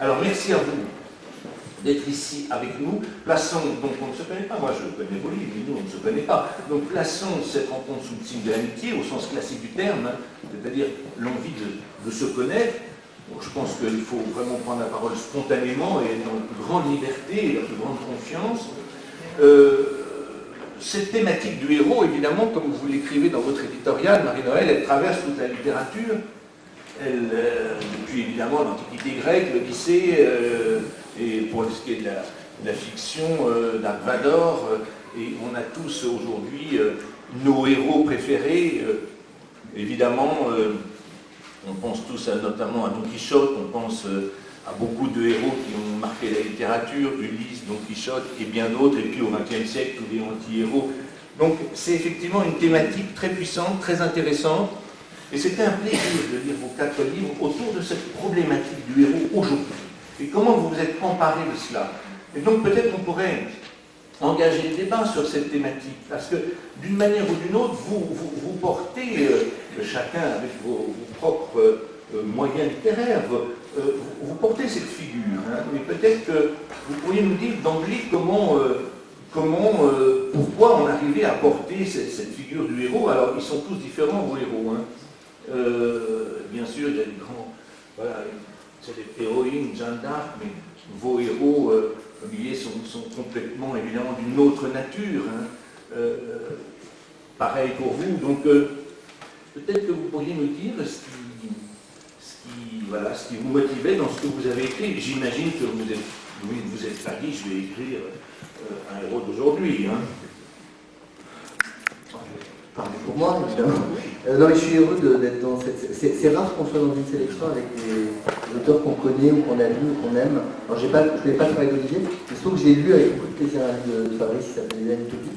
Alors merci à vous d'être ici avec nous. Plaçons, donc on ne se connaît pas, moi je connais vos livres, mais nous on ne se connaît pas. Donc plaçons cette rencontre sous le signe de l'amitié, au sens classique du terme, hein, c'est-à-dire l'envie de se connaître. Bon, je pense qu'il faut vraiment prendre la parole spontanément et dans la plus grande liberté et la plus grande confiance. Cette thématique du héros, évidemment, comme vous l'écrivez dans votre éditorial, Marie-Noël, elle traverse toute la littérature. Elle, depuis évidemment l'Antiquité grecque, l'Odyssée, et pour ce qui est de la fiction, Dark Vador, et on a tous aujourd'hui nos héros préférés. Évidemment, on pense tous notamment à Don Quichotte, on pense à beaucoup de héros qui ont marqué la littérature, Ulysse, Don Quichotte et bien d'autres, et puis au XXe siècle, tous les anti-héros. Donc c'est effectivement une thématique très puissante, très intéressante, et c'était un plaisir de lire vos 4 livres autour de cette problématique du héros aujourd'hui. Et comment vous vous êtes emparé de cela? Et donc peut-être qu'on pourrait engager le débat sur cette thématique, parce que d'une manière ou d'une autre, vous portez, chacun avec vos propres moyens littéraires, vous portez cette figure. Hein, et peut-être que vous pourriez nous dire d'emblée pourquoi on arrivait à porter cette figure du héros. Alors ils sont tous différents, vos héros. Hein. Bien sûr, il y a des grands, voilà, c'est des héroïnes, Jeanne d'Arc, mais vos héros liés sont complètement, évidemment, d'une autre nature. Hein. Pareil pour vous. Donc, peut-être que vous pourriez nous dire ce qui vous motivait dans ce que vous avez écrit. J'imagine que vous êtes pas dit, je vais écrire un héros d'aujourd'hui. Hein. Parlez pour moi, évidemment. Non, mais je suis heureux d'être dans cette... C'est rare qu'on soit dans une sélection avec des auteurs qu'on connaît ou qu'on a lu ou qu'on aime. Alors, je ne connais pas le travail d'Olivier, mais surtout que j'ai lu avec beaucoup de plaisir un livre de Fabrice qui s'appelle Les Utopie,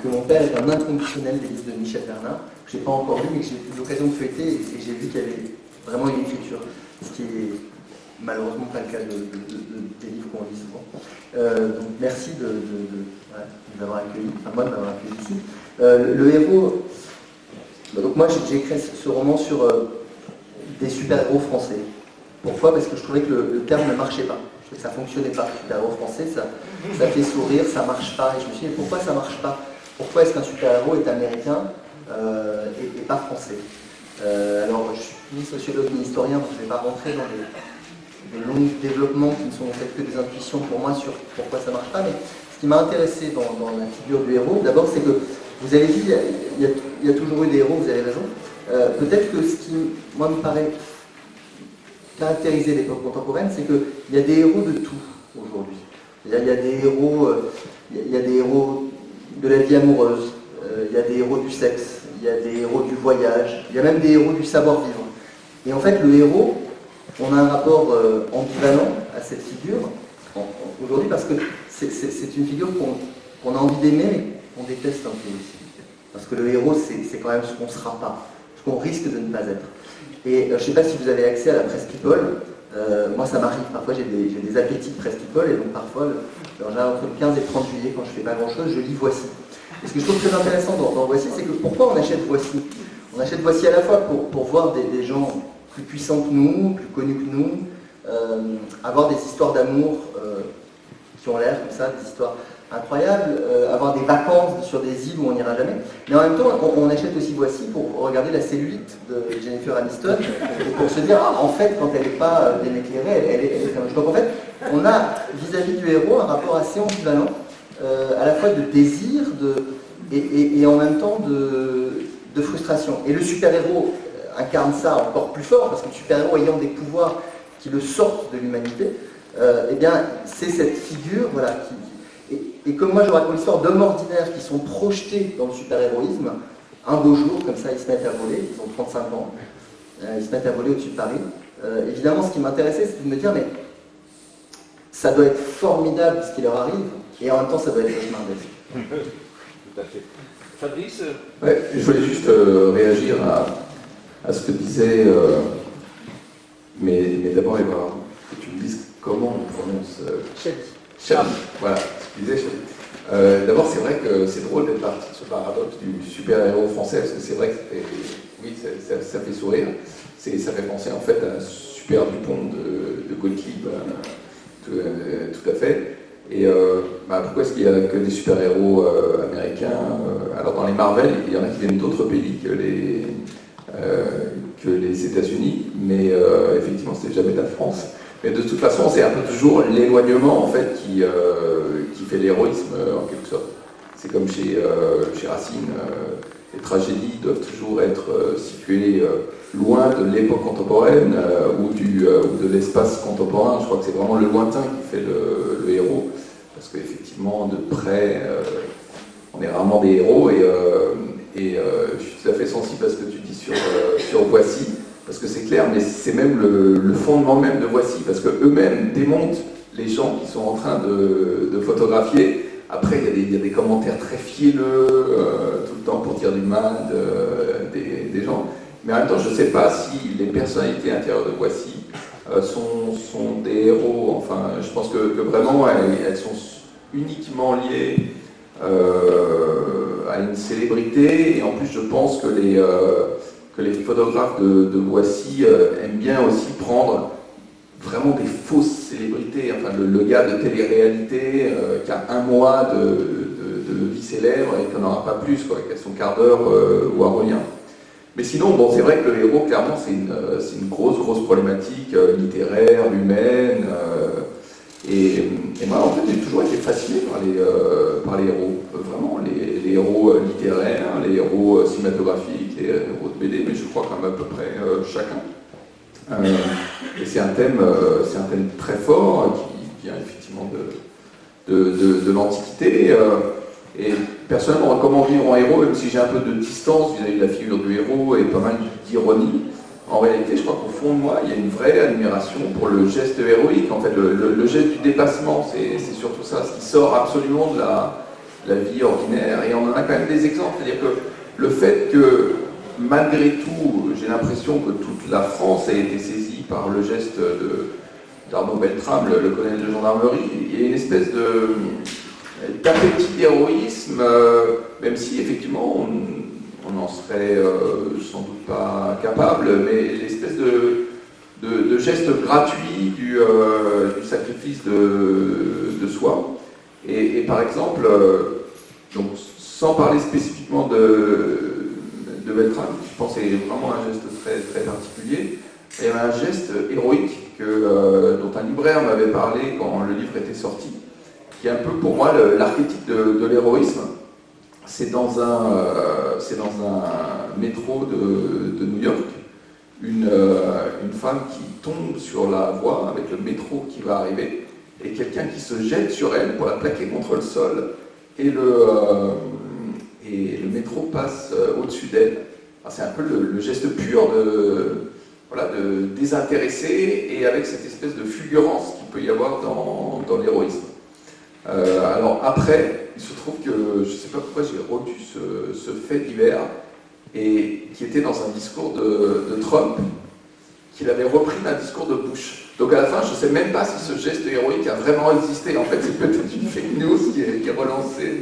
que mon père est un inconditionnel des livres de Michel Bernard, que je n'ai pas encore lu, mais que j'ai eu l'occasion de feuilleter, et j'ai vu qu'il y avait vraiment une écriture, ce qui est malheureusement pas le cas des livres qu'on lit souvent. Donc merci de m'avoir accueilli, enfin moi de m'avoir accueilli ici. Le héros, donc moi j'ai écrit ce roman sur des super-héros français. Pourquoi? Parce que je trouvais que le terme ne marchait pas. Je trouvais que ça ne fonctionnait pas. Super-héros français, ça fait sourire, ça ne marche pas. Et je me suis dit, pourquoi ça ne marche pas? Pourquoi est-ce qu'un super-héros est américain et pas français? Alors je suis ni sociologue ni historien, donc je ne vais pas rentrer dans des longs développements qui ne sont en fait que des intuitions pour moi sur pourquoi ça ne marche pas. Mais ce qui m'a intéressé dans la figure du héros, d'abord, c'est que vous avez dit, il y a toujours eu des héros, vous avez raison. Peut-être que ce qui, moi, me paraît caractériser l'époque contemporaine, c'est qu'il y a des héros de tout aujourd'hui. Il y a des héros, de la vie amoureuse, il y a des héros du sexe, il y a des héros du voyage, il y a même des héros du savoir-vivre. Et en fait, le héros, on a un rapport ambivalent à cette figure aujourd'hui parce que c'est une figure qu'on a envie d'aimer mais qu'on déteste un peu aussi. Parce que le héros, c'est quand même ce qu'on ne sera pas, ce qu'on risque de ne pas être. Et je ne sais pas si vous avez accès à la presse People. Moi, ça m'arrive. Parfois, j'ai des appétits de presse People et donc parfois, entre le 15 et le 30 juillet, quand je ne fais pas grand-chose, je lis Voici. Et ce que je trouve très intéressant dans Voici, c'est que pourquoi on achète Voici? On achète Voici à la fois pour voir des gens plus puissants que nous, plus connus que nous, avoir des histoires d'amour qui ont l'air comme ça, des histoires incroyables, avoir des vacances sur des îles où on n'ira jamais. Mais en même temps, on achète aussi Voici pour regarder la cellulite de Jennifer Aniston et pour se dire, en fait, quand elle n'est pas bien éclairée, elle est comme... Donc en fait, on a vis-à-vis du héros un rapport assez ambivalent, à la fois de désir et en même temps de frustration. Et le super-héros incarne ça encore plus fort, parce que le super-héros ayant des pouvoirs qui le sortent de l'humanité, eh bien, c'est cette figure, voilà, et comme moi je raconte l'histoire d'hommes ordinaires qui sont projetés dans le super-héroïsme, un beau jour, comme ça, ils se mettent à voler, ils ont 35 ans, ils se mettent à voler au-dessus de Paris. Évidemment, ce qui m'intéressait, c'est de me dire, mais ça doit être formidable ce qui leur arrive, et en même temps, ça doit être cauchemardesque. Tout à fait. Fabrice? Ouais, je voulais juste réagir à ce que disait, mais d'abord, que tu me dises comment on prononce Chadi. Voilà, ce que disait Chadi. D'abord, c'est vrai que c'est drôle d'être parti de ce paradoxe du super-héros français, parce que c'est vrai que ça fait sourire. Ça fait penser en fait à un Super Dupont de Gottlieb, tout à fait. Et pourquoi est-ce qu'il n'y a que des super-héros américains? Alors dans les Marvel, il y en a qui viennent d'autres pays que les États-Unis, mais effectivement, c'est jamais de la France. Mais de toute façon, c'est un peu toujours l'éloignement en fait qui fait l'héroïsme en quelque sorte. C'est comme chez Racine, les tragédies doivent toujours être situées loin de l'époque contemporaine ou de l'espace contemporain. Je crois que c'est vraiment le lointain qui fait le héros, parce qu'effectivement, de près, on est rarement des héros, et je suis tout à fait sensible à ce que tu dis sur Voici, parce que c'est clair, mais c'est même le fondement même de Voici, parce qu'eux-mêmes démontent les gens qui sont en train de photographier. Après, il y a des commentaires très fielleux tout le temps pour dire du mal des gens. Mais en même temps, je ne sais pas si les personnalités intérieures de Voici sont des héros. Enfin, je pense que vraiment, elles sont uniquement liées à une célébrité. Et en plus, je pense que les photographes de Voici aiment bien aussi prendre vraiment des fausses célébrités. Enfin, le gars de télé-réalité qui a 1 mois de vie célèbre et qui n'en aura pas plus, quoi, qui a son quart d'heure ou un rien. Mais sinon, bon, c'est vrai que le héros, clairement, c'est une grosse problématique littéraire, humaine. Et moi, en fait, j'ai toujours été fasciné par les héros. Vraiment, les héros littéraires, les héros cinématographiques, les héros de BD, mais je crois quand même à peu près chacun. Et c'est un thème très fort qui vient effectivement de l'Antiquité. Et personnellement, comment vivre en héros, même si j'ai un peu de distance vis-à-vis de la figure du héros et pas mal d'ironie, en réalité, je crois qu'au fond de moi, il y a une vraie admiration pour le geste héroïque. En fait, le geste du dépassement, c'est surtout ça, ce qui sort absolument de la vie ordinaire. Et on en a quand même des exemples. C'est-à-dire que le fait que, malgré tout, j'ai l'impression que toute la France a été saisie par le geste d'Arnaud Beltrame, le colonel de gendarmerie. Il y a une espèce d'appétit d'héroïsme, même si effectivement on n'en serait sans doute pas capable, mais l'espèce de geste gratuit du sacrifice de soi. Et par exemple, donc, sans parler spécifiquement de Beltrame, je pense que c'est vraiment un geste très, très particulier. Il y avait un geste héroïque dont un libraire m'avait parlé quand le livre était sorti, qui est un peu pour moi l'archétype de l'héroïsme. C'est dans un métro de New York, une femme qui tombe sur la voie avec le métro qui va arriver, et quelqu'un qui se jette sur elle pour la plaquer contre le sol, et le métro passe au-dessus d'elle. C'est un peu le geste pur de désintéressé, et avec cette espèce de fulgurance qu'il peut y avoir dans l'héroïsme. Alors après, il se trouve que, je ne sais pas pourquoi j'ai retenu ce fait divers, et qui était dans un discours de Trump, qu'il avait repris d'un discours de Bush. Donc à la fin, je ne sais même pas si ce geste héroïque a vraiment existé. En fait, c'est peut-être une fake news qui est relancée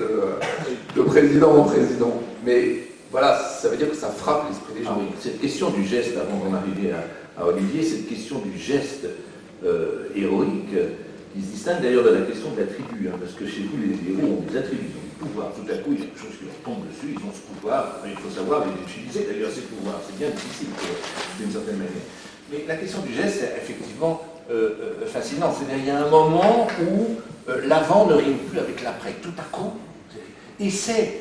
de président en président. Mais voilà, ça veut dire que ça frappe l'esprit des gens. Oui. Cette question du geste, avant d'en arriver à Olivier, cette question du geste héroïque, il se distingue d'ailleurs de la question de l'attribut, parce que chez vous, les héros ont des attributs, ils ont du pouvoir. Tout à coup, il y a quelque chose qui leur tombe dessus, ils ont ce pouvoir, il faut savoir les utiliser d'ailleurs, ces pouvoirs. C'est bien difficile d'une certaine manière. Mais la question du geste est effectivement fascinante. C'est-à-dire qu'il y a un moment où l'avant ne rime plus avec l'après. Tout à coup, et c'est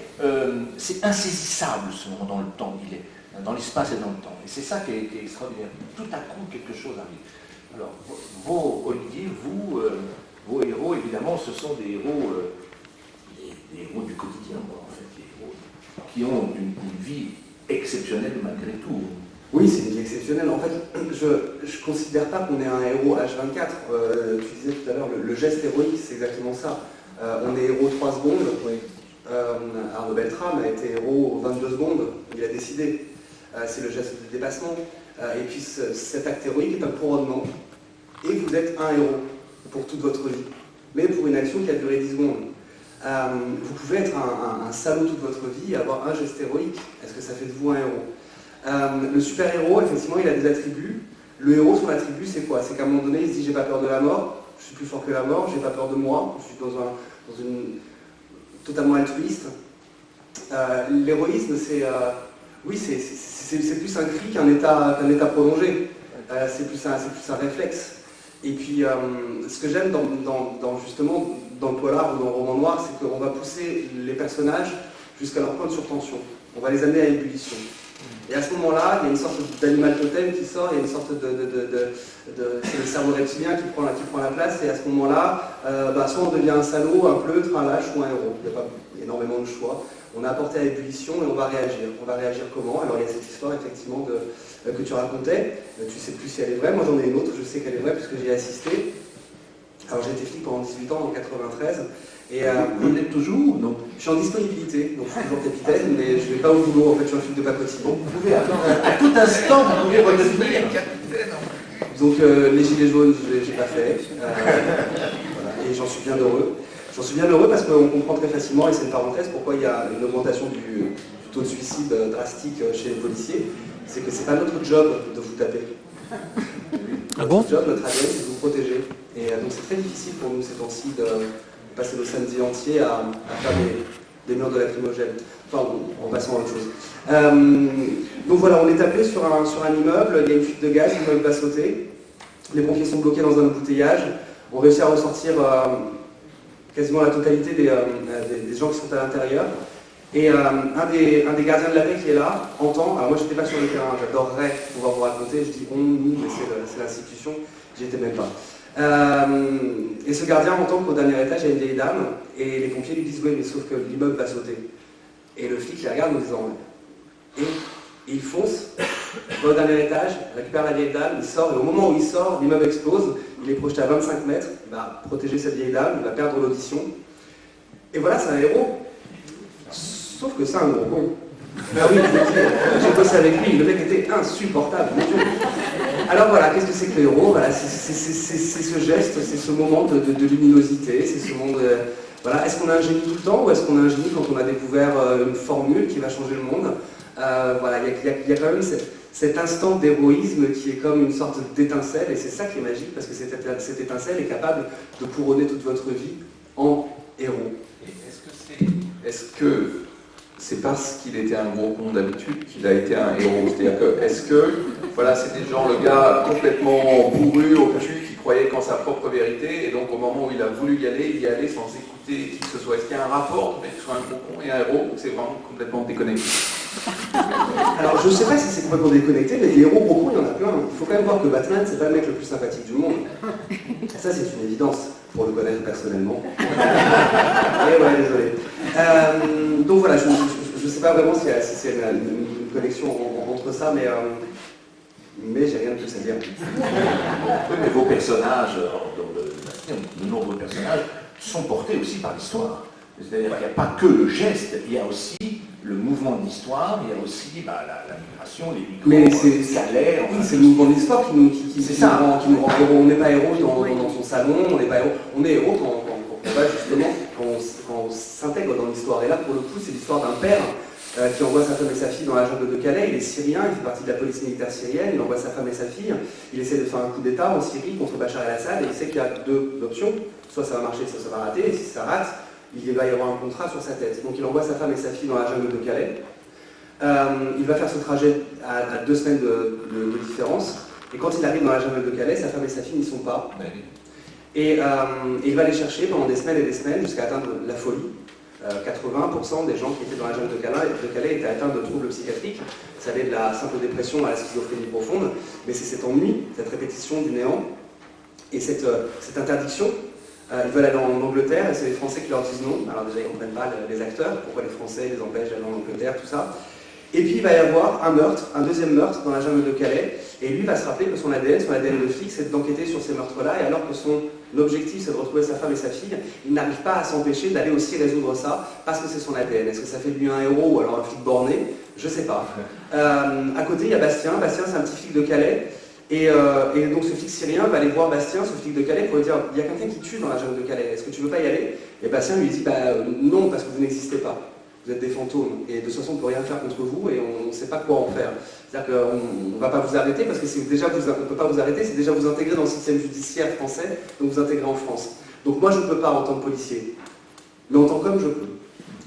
insaisissable ce moment dans le temps, il est dans l'espace et dans le temps. Et c'est ça qui est extraordinaire. Tout à coup, quelque chose arrive. Alors, Olivier, vos héros, évidemment, ce sont des héros du quotidien, en fait, des héros qui ont une vie exceptionnelle malgré tout. Oui, c'est une vie exceptionnelle. En fait, je ne considère pas qu'on est un héros H24. Tu disais tout à l'heure, le geste héroïque, c'est exactement ça. On est héros 3 secondes. Oui. Arnaud Beltrame a été héros 22 secondes. Il a décidé. C'est le geste de dépassement. Et puis cet acte héroïque est un couronnement. Et vous êtes un héros pour toute votre vie. Mais pour une action qui a duré 10 secondes. Vous pouvez être un salaud toute votre vie et avoir un geste héroïque. Est-ce que ça fait de vous un héros ? Le super-héros, effectivement, il a des attributs. Le héros, son attribut, c'est quoi? C'est qu'à un moment donné, il se dit j'ai pas peur de la mort, je suis plus fort que la mort, j'ai pas peur de moi, je suis dans une totalement altruiste. L'héroïsme, c'est plus un cri qu'un état prolongé. C'est plus un réflexe. Et puis, ce que j'aime justement dans le polar ou dans le roman noir, c'est qu'on va pousser les personnages jusqu'à leur point de surtension. On va les amener à ébullition. Et à ce moment-là, il y a une sorte d'animal totem qui sort, il y a une sorte c'est le cerveau reptilien qui prend la place, et à ce moment-là, soit on devient un salaud, un pleutre, un lâche ou un héros. Il n'y a pas énormément de choix. On a apporté à ébullition et on va réagir. On va réagir comment? Alors il y a cette histoire effectivement que tu racontais. Tu sais plus si elle est vraie. Moi j'en ai une autre, je sais qu'elle est vraie puisque j'y ai assisté. Alors j'ai été flic pendant 18 ans en 93. Et, vous l'êtes toujours? Non. Je suis en disponibilité, donc je suis toujours capitaine, mais je ne vais pas au boulot, en fait je suis un flic de pacotille. Vous pouvez attendre à tout instant, vous pouvez redevenir capitaine. Donc les gilets jaunes, je n'ai pas fait. Voilà, et j'en suis bien heureux. J'en suis bien heureux parce qu'on comprend très facilement, et c'est une parenthèse, pourquoi il y a une augmentation du taux de suicide drastique chez les policiers. C'est que c'est pas notre job de vous taper. Ah bon? Notre job, notre ADN, c'est de vous protéger. Et donc c'est très difficile pour nous ces temps-ci de passer le samedi entier à faire des murs de lacrymogène. Enfin, en passant à autre chose. Donc voilà, on est appelé sur un immeuble, il y a une fuite de gaz, l'immeuble va sauter. Les pompiers sont bloqués dans un embouteillage. On réussit à ressortir quasiment la totalité des gens qui sont à l'intérieur. Et un des gardiens de la paix qui est là entend, alors moi j'étais pas sur le terrain, j'adorerais pouvoir vous raconter, je dis on, nous, mais c'est l'institution, j'y étais même pas. Et ce gardien entend qu'au dernier étage il y a une vieille dame, et les pompiers lui disent oui mais sauf que l'immeuble va sauter. Et le flic les regarde en disant et il fonce, va au dernier étage, récupère la vieille dame, il sort, et au moment où il sort, l'immeuble explose, il est projeté à 25 mètres, il va protéger cette vieille dame, il va perdre l'audition. Et voilà, c'est un héros. Sauf que c'est un gros con. Ah oui, j'ai bossé avec lui, le mec était insupportable, mon Dieu. Alors voilà, qu'est-ce que c'est que le héros? Voilà, c'est ce geste, c'est ce moment de luminosité, c'est ce monde... voilà. Est-ce qu'on a un génie tout le temps, ou est-ce qu'on a un génie quand on a découvert une formule qui va changer le monde? Voilà, il y a quand même cet instant d'héroïsme qui est comme une sorte d'étincelle, et c'est ça qui est magique, parce que cette étincelle est capable de couronner toute votre vie en héros. Est-ce que c'est parce qu'il était un gros con d'habitude qu'il a été un héros? C'est-à-dire que, est-ce que, voilà, c'était genre le gars complètement bourru, obtus, qui croyait qu'en sa propre vérité, et donc au moment où il a voulu y aller sans écouter qui que ce soit? Est-ce qu'il y a un rapport entre un gros con et un héros, ou c'est vraiment complètement déconnecté? Alors je ne sais pas si c'est complètement déconnecté, mais les héros gros cons, il y en a plein. Il faut quand même voir que Batman, c'est pas le mec le plus sympathique du monde. Ça, c'est une évidence, pour le connaître personnellement. Et ouais, désolé. Donc voilà, je ne sais pas vraiment si c'est une connexion entre ça, mais j'ai rien de plus à dire. Oui, mais vos personnages, de nombreux personnages, sont portés aussi par l'histoire. C'est-à-dire qu'il n'y a pas que le geste, il y a aussi le mouvement de l'histoire, il y a aussi la migration, les micros, mais les galères. Oui, c'est le mouvement de l'histoire qui nous rend héros. On n'est pas héros dans son salon, on n'est pas héros. On est héros quand on va justement, quand on s'intègre dans l'histoire. Et là, pour le coup, c'est l'histoire d'un père qui envoie sa femme et sa fille dans la jungle de Calais. Il est syrien, il fait partie de la police militaire syrienne, il envoie sa femme et sa fille. Il essaie de faire un coup d'État en Syrie contre Bachar el-Assad, et il sait qu'il y a deux options. Soit ça va marcher, soit ça va rater, et si ça rate, il va y avoir un contrat sur sa tête. Donc il envoie sa femme et sa fille dans la jungle de Calais. Il va faire ce trajet à 2 semaines de différence. Et quand il arrive dans la jungle de Calais, sa femme et sa fille n'y sont pas. Et il va les chercher pendant des semaines et des semaines jusqu'à atteindre la folie. 80% des gens qui étaient dans la jungle de Calais étaient atteints de troubles psychiatriques. Ça allait de la simple dépression à la schizophrénie profonde. Mais c'est cet ennui, cette répétition du néant et cette interdiction. Ils veulent aller en Angleterre et c'est les Français qui leur disent non. Alors déjà ils ne comprennent pas les acteurs, pourquoi les Français les empêchent d'aller en Angleterre, tout ça. Et puis il va y avoir un meurtre, un deuxième meurtre dans la jungle de Calais, et lui va se rappeler que son ADN de flic, c'est d'enquêter sur ces meurtres-là, et alors que son objectif c'est de retrouver sa femme et sa fille, il n'arrive pas à s'empêcher d'aller aussi résoudre ça, parce que c'est son ADN. Est-ce que ça fait de lui un héros ou alors un flic borné? Je sais pas. À côté il y a Bastien, c'est un petit flic de Calais, et donc ce flic syrien va aller voir Bastien, ce flic de Calais, pour lui dire il y a quelqu'un qui tue dans la jungle de Calais, est-ce que tu veux pas y aller? Et Bastien lui dit non, parce que vous n'existez pas. Vous êtes des fantômes. Et de toute façon, on ne peut rien faire contre vous et on ne sait pas quoi en faire. C'est-à-dire qu'on ne va pas vous arrêter parce que déjà on ne peut pas vous arrêter, c'est déjà vous intégrer dans le système judiciaire français, donc vous intégrer en France. Donc moi, je ne peux pas en tant que policier. Mais en tant qu'homme, je peux.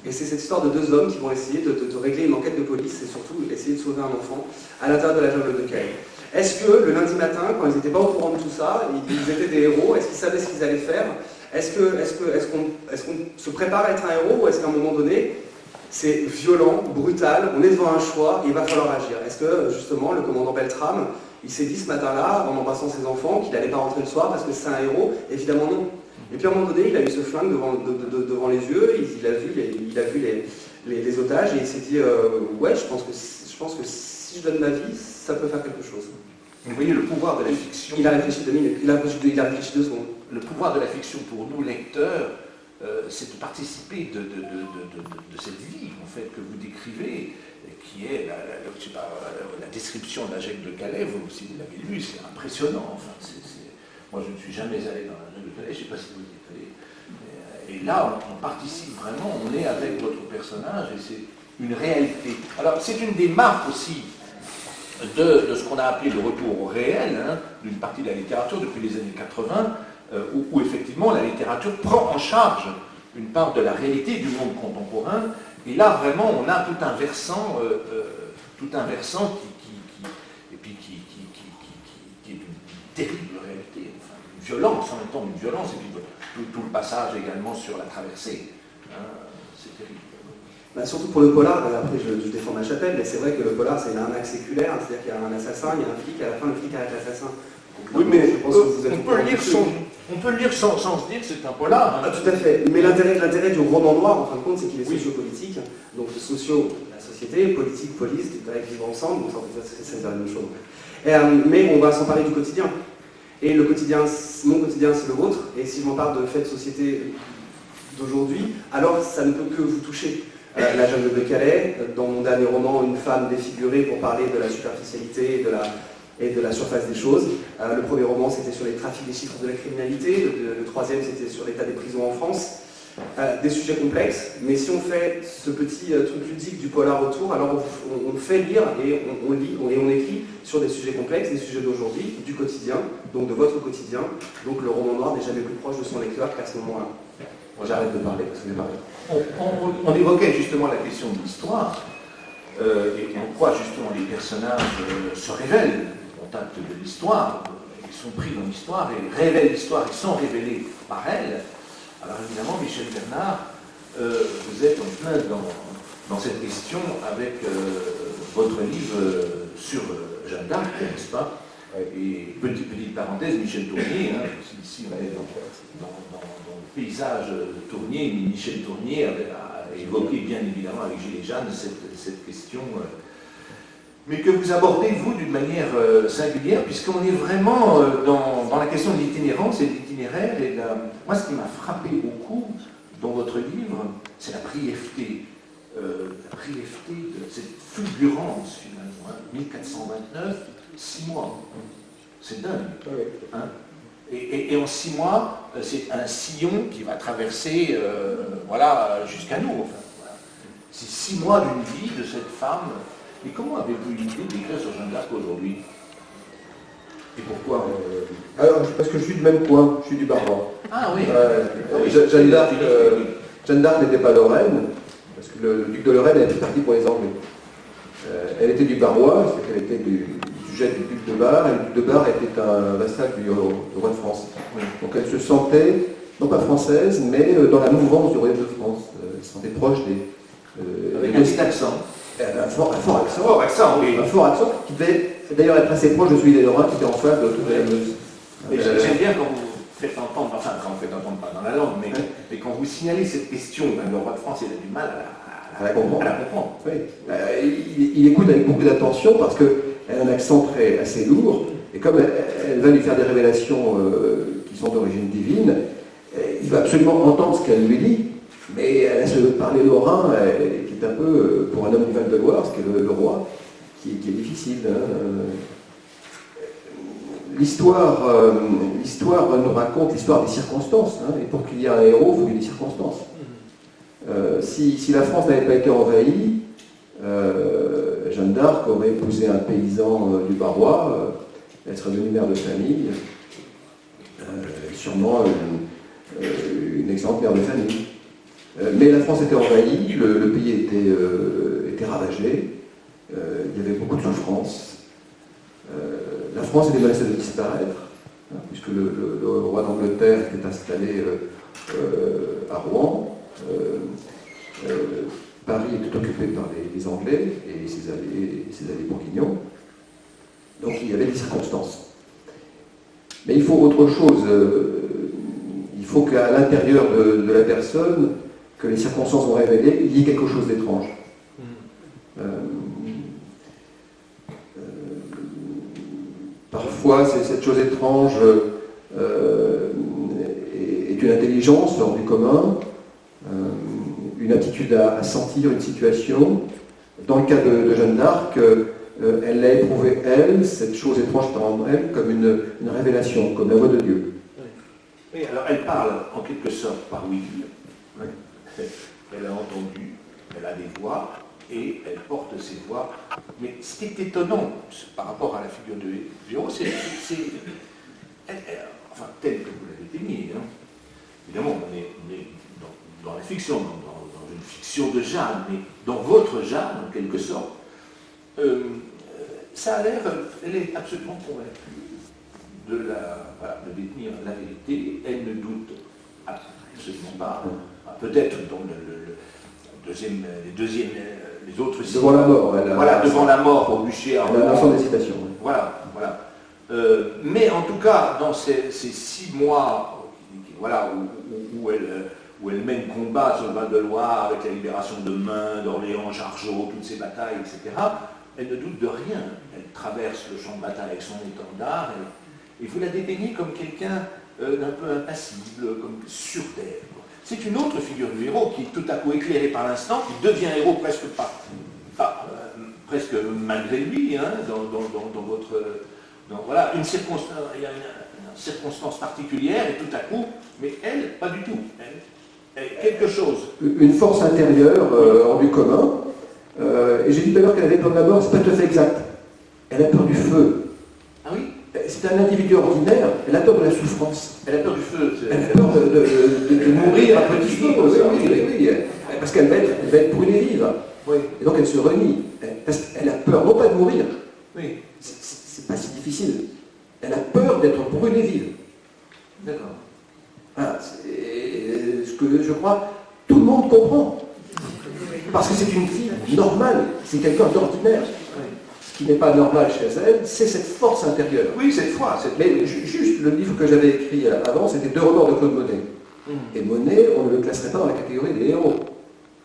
Et c'est cette histoire de deux hommes qui vont essayer de régler une enquête de police et surtout essayer de sauver un enfant à l'intérieur de la jungle de Calais. Est-ce que le lundi matin, quand ils n'étaient pas au courant de tout ça, ils étaient des héros? Est-ce qu'ils savaient ce qu'ils allaient faire? Est-ce qu'on se prépare à être un héros ou est-ce qu'à un moment donné, c'est violent, brutal, on est devant un choix et il va falloir agir? Est-ce que justement le commandant Beltrame, il s'est dit ce matin-là, en embrassant ses enfants, qu'il n'allait pas rentrer le soir parce que c'est un héros? Évidemment non. Et puis à un moment donné, il a eu ce flingue devant les yeux, il a vu les otages et il s'est dit ouais, je pense que si je donne ma vie, ça peut faire quelque chose. Vous voyez le pouvoir de la fiction. Il a réfléchi 2 minutes, il a réfléchi 2 secondes. Le pouvoir de la fiction pour nous, lecteurs, c'est de participer de cette vie en fait, que vous décrivez, qui est la description de la jungle de Calais. Vous aussi l'avez lu, c'est impressionnant. Enfin, moi, je ne suis jamais allé dans la jungle de Calais, je ne sais pas si vous y êtes allé. Et là, on participe vraiment, on est avec votre personnage et c'est une réalité. Alors, c'est une des marques aussi de ce qu'on a appelé le retour au réel, hein, d'une partie de la littérature depuis les années 80, où effectivement la littérature prend en charge une part de la réalité du monde contemporain. Et là, vraiment, on a tout un versant qui est une terrible réalité, enfin, une violence, en même temps une violence, et puis tout le passage également sur la traversée. Hein, c'est terrible. Bah, surtout pour le polar, après je défends ma chapelle, mais c'est vrai que le polar c'est une arnaque séculaire, c'est-à-dire qu'il y a un assassin, il y a un flic, à la fin le flic arrête l'assassin. Oui, mais je pense que vous êtes on peut le lire sans se dire que c'est un polar. Hein. Ah, tout à fait, mais l'intérêt du roman noir, en fin de compte, c'est qu'il est sociopolitique, donc socio, la société, politique, police, qui doivent vivre ensemble, donc c'est la même chose. Mais on va s'emparer du quotidien. Et le quotidien, mon quotidien c'est le vôtre, et si je m'en parle de fait de société d'aujourd'hui, alors ça ne peut que vous toucher. La jungle de Calais, dans mon dernier roman, une femme défigurée pour parler de la superficialité et de la surface des choses. Le premier roman, c'était sur les trafics des chiffres de la criminalité. Le troisième, c'était sur l'état des prisons en France. Des sujets complexes, mais si on fait ce petit truc ludique du polar autour, alors on fait lire et on lit et on écrit sur des sujets complexes, des sujets d'aujourd'hui, du quotidien, donc de votre quotidien. Donc le roman noir n'est jamais plus proche de son lecteur qu'à ce moment-là. J'arrête de parler parce que j'ai parlé. On évoquait justement la question de l'histoire, et on croit justement les personnages se révèlent au contact de l'histoire, ils sont pris dans l'histoire et révèlent l'histoire, ils sont révélés par elle. Alors évidemment, Michel Bernard, vous êtes en plein dans cette question avec votre livre sur Jeanne d'Arc, n'est-ce pas? Et petite parenthèse, Michel Tournier, hein, ici on est dans le paysage Tournier, Michel Tournier a évoqué bien évidemment avec Gilles et Jeanne cette question, mais que vous abordez vous d'une manière singulière, puisqu'on est vraiment dans la question de l'itinérance et de l'itinéraire. Moi, ce qui m'a frappé beaucoup dans votre livre, c'est la brièveté. La brièveté de cette fulgurance finalement. Hein, 1429, 6 mois. C'est dingue. Hein. Et en 6 mois, c'est un sillon qui va traverser voilà, jusqu'à nous. Enfin, voilà. C'est 6 mois d'une vie de cette femme. Et comment avez-vous eu l'idée d'écrire sur Jeanne d'Arc aujourd'hui? Et pourquoi Alors, parce que je suis du même coin, je suis du Barrois. Ah oui. Jeanne d'Arc n'était pas Lorraine, parce que le duc de Lorraine était parti pour les Anglais. Elle était du Barrois, c'est qu'elle était du sujet du duc de Bar, et le duc de Bar était un vassal du roi de France. Oui. Donc elle se sentait, non pas française, mais dans la mouvance du royaume de France. Elle se sentait proche des... Avec un petit accent. Un fort accent. Fort accent, oui. Un fort accent qui devait d'ailleurs être assez proche de celui des Lorrains qui était en face de toute la Meuse. Mais j'aime bien quand vous faites entendre, enfin quand vous faites entendre pas dans la langue, mais quand vous signalez cette question, même le roi de France il a du mal à la comprendre. Oui. Il écoute avec beaucoup d'attention parce qu'elle a un accent assez lourd, et comme elle va lui faire des révélations qui sont d'origine divine, il va absolument entendre ce qu'elle lui dit, mais elle a ce parler lorrain qui est un peu, pour un homme du Val-de-Loire, ce qui est le roi, qui est difficile. L'histoire nous raconte l'histoire des circonstances, hein, et pour qu'il y ait un héros, il faut qu'il y ait des circonstances. Si la France n'avait pas été envahie, Jeanne d'Arc aurait épousé un paysan du Barrois, elle serait devenue mère de famille, sûrement une excellente mère de famille. Mais la France était envahie, le pays était ravagé, il y avait beaucoup de souffrances. La France était menacée de disparaître, hein, puisque le roi d'Angleterre était installé à Rouen. Paris était occupé par les Anglais et ses alliés bourguignons. Donc il y avait des circonstances. Mais il faut autre chose. Il faut qu'à l'intérieur de la personne, que les circonstances ont révélé, il y ait quelque chose d'étrange. Parfois, cette chose étrange est une intelligence hors du commun, une aptitude à sentir une situation. Dans le cas de Jeanne d'Arc, elle l'a éprouvée, elle, cette chose étrange en elle, comme une révélation, comme la voix de Dieu. Oui, alors elle parle en quelque sorte par ouïe. Oui. Elle a entendu, elle a des voix, et elle porte ses voix. Mais ce qui est étonnant par rapport à la figure de Véro, c'est enfin, tel que vous l'avez désigné, hein. Évidemment, on est dans la fiction, dans une fiction de Jeanne, mais dans votre Jeanne, en quelque sorte, ça a l'air, elle est absolument convaincue de détenir la vérité, elle ne doute absolument pas. Peut-être dans les autres signes. Devant la mort. Devant la mort, au bûcher. Elle a un sens d'hésitation. Voilà. Mais en tout cas, dans ces 6 mois où elle mène combat sur le Val-de-Loire avec la libération de Maine, d'Orléans, Jargeau, toutes ces batailles, etc., elle ne doute de rien. Elle traverse le champ de bataille avec son étendard et vous la dépeignez comme quelqu'un d'un peu impassible, comme sur terre. C'est une autre figure du héros qui est tout à coup éclairée par l'instant, qui devient héros presque presque malgré lui, hein, dans votre... voilà, il y a une circonstance particulière et tout à coup, mais elle, pas du tout. Elle quelque chose. Une force intérieure hors du commun. Et j'ai dit tout à l'heure qu'elle avait peur de la mort, c'est pas tout à fait exact. Elle a peur du feu. Ah oui? C'est un individu ordinaire, elle a peur de la souffrance. Elle a peur du feu. Elle a peur de mourir à petit feu. Oui. Parce qu'elle va être brûlée vive. Oui. Et donc elle se renie. Parce qu'elle a peur, non pas de mourir. Oui. C'est pas si difficile. Elle a peur d'être brûlée vive. D'accord. Voilà, c'est ce que je crois, tout le monde comprend. Parce que c'est une fille normale, c'est quelqu'un d'ordinaire. Oui. Ce qui n'est pas normal chez elle, c'est cette force intérieure. Oui, cette foi. Mais juste, le livre que j'avais écrit avant, c'était 2 romans de Claude Monet. Et Monet, on ne le classerait pas dans la catégorie des héros.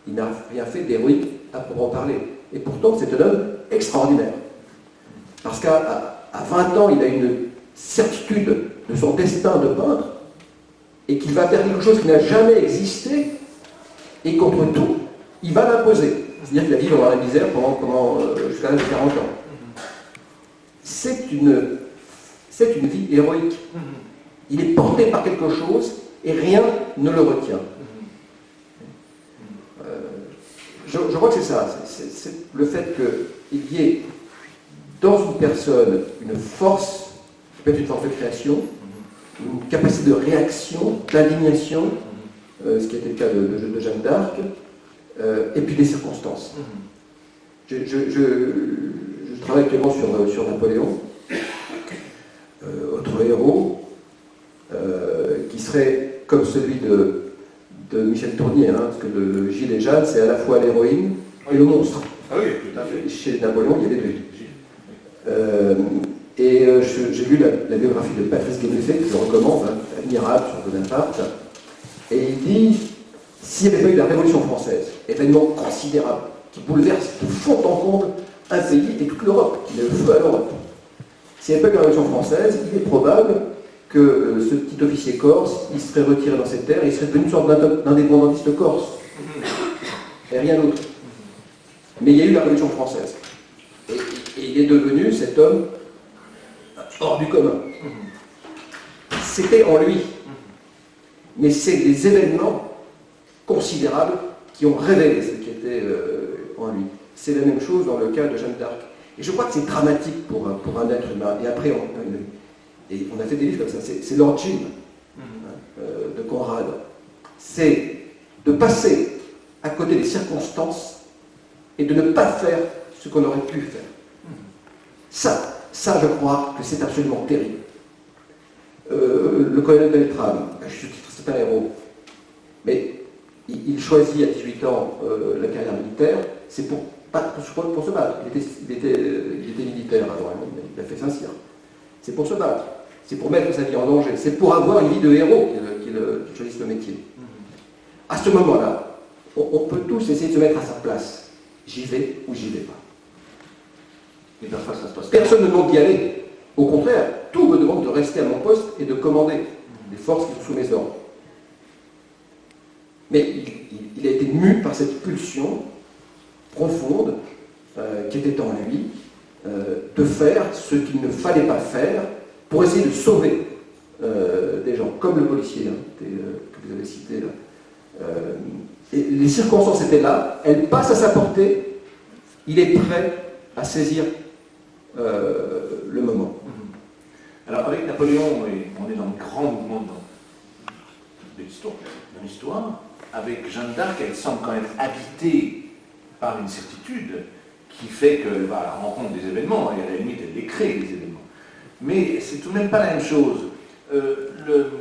Il n'a rien fait d'héroïque à proprement parler. Et pourtant, c'est un homme extraordinaire. Parce qu'à 20 ans, il a une certitude de son destin de peintre, et qu'il va faire quelque chose qui n'a jamais existé, et contre tout, il va l'imposer. C'est-à-dire qu'il va vivre dans la misère jusqu'à l'âge de 40 ans. C'est une vie héroïque. Il est porté par quelque chose et rien ne le retient. Je crois que c'est ça. C'est le fait qu'il y ait dans une personne une force, qui peut être une force de création, une capacité de réaction, d'indignation, ce qui était le cas de Jeanne d'Arc, et puis des circonstances. Je travaille actuellement sur Napoléon, autre héros, qui serait comme celui de Michel Tournier, hein, parce que le Gilles et Jeanne, c'est à la fois l'héroïne et le monstre. Ah oui, tout à fait. Chez Napoléon, il y a les deux. J'ai lu la biographie de Patrice Guéméfé, que je recommande, hein, admirable sur Bonaparte, et il dit, s'il n'y avait pas eu la Révolution française, événement considérable, qui bouleverse de fond en comble un pays et toute l'Europe, qui met le feu à l'Europe, s'il n'y avait pas eu la Révolution française, il est probable que ce petit officier corse, il serait retiré dans ses terres, et il serait devenu une sorte d'indépendantiste corse, et rien d'autre. Mais il y a eu la Révolution française, et il est devenu cet homme hors du commun. C'était en lui. Mais c'est des événements considérables qui ont révélé ce qui était en lui. C'est la même chose dans le cas de Jeanne d'Arc. Et je crois que c'est dramatique pour un être humain. Et après, on a fait des livres comme ça. C'est Lord Jim, de Conrad. C'est de passer à côté des circonstances et de ne pas faire ce qu'on aurait pu faire. Ça, je crois que c'est absolument terrible. Le colonel Beltrame, à juste titre, c'est un héros, mais il choisit à 18 ans la carrière militaire, c'est pour se battre. Il était militaire avant, il a fait Saint-Cyr. C'est pour se battre, c'est pour mettre sa vie en danger, c'est pour avoir une vie de héros qu'il choisisse le métier. À ce moment-là, on peut tous essayer de se mettre à sa place. J'y vais ou j'y vais pas. Et parfois, ça se passe. Personne ne demande d'y aller. Au contraire, tout me demande de rester à mon poste et de commander les forces qui sont sous mes ordres. Mais il a été mu par cette pulsion profonde qui était en lui de faire ce qu'il ne fallait pas faire pour essayer de sauver des gens, comme le policier que vous avez cité là. Et les circonstances étaient là, elles passent à sa portée, il est prêt à saisir le moment. Alors avec Napoléon, on est dans le grand mouvement de l'histoire. Avec Jeanne d'Arc, elle semble quand même habitée par une certitude qui fait qu'elle va à la rencontre des événements, et à la limite elle les crée, les événements. Mais c'est tout de même pas la même chose. Le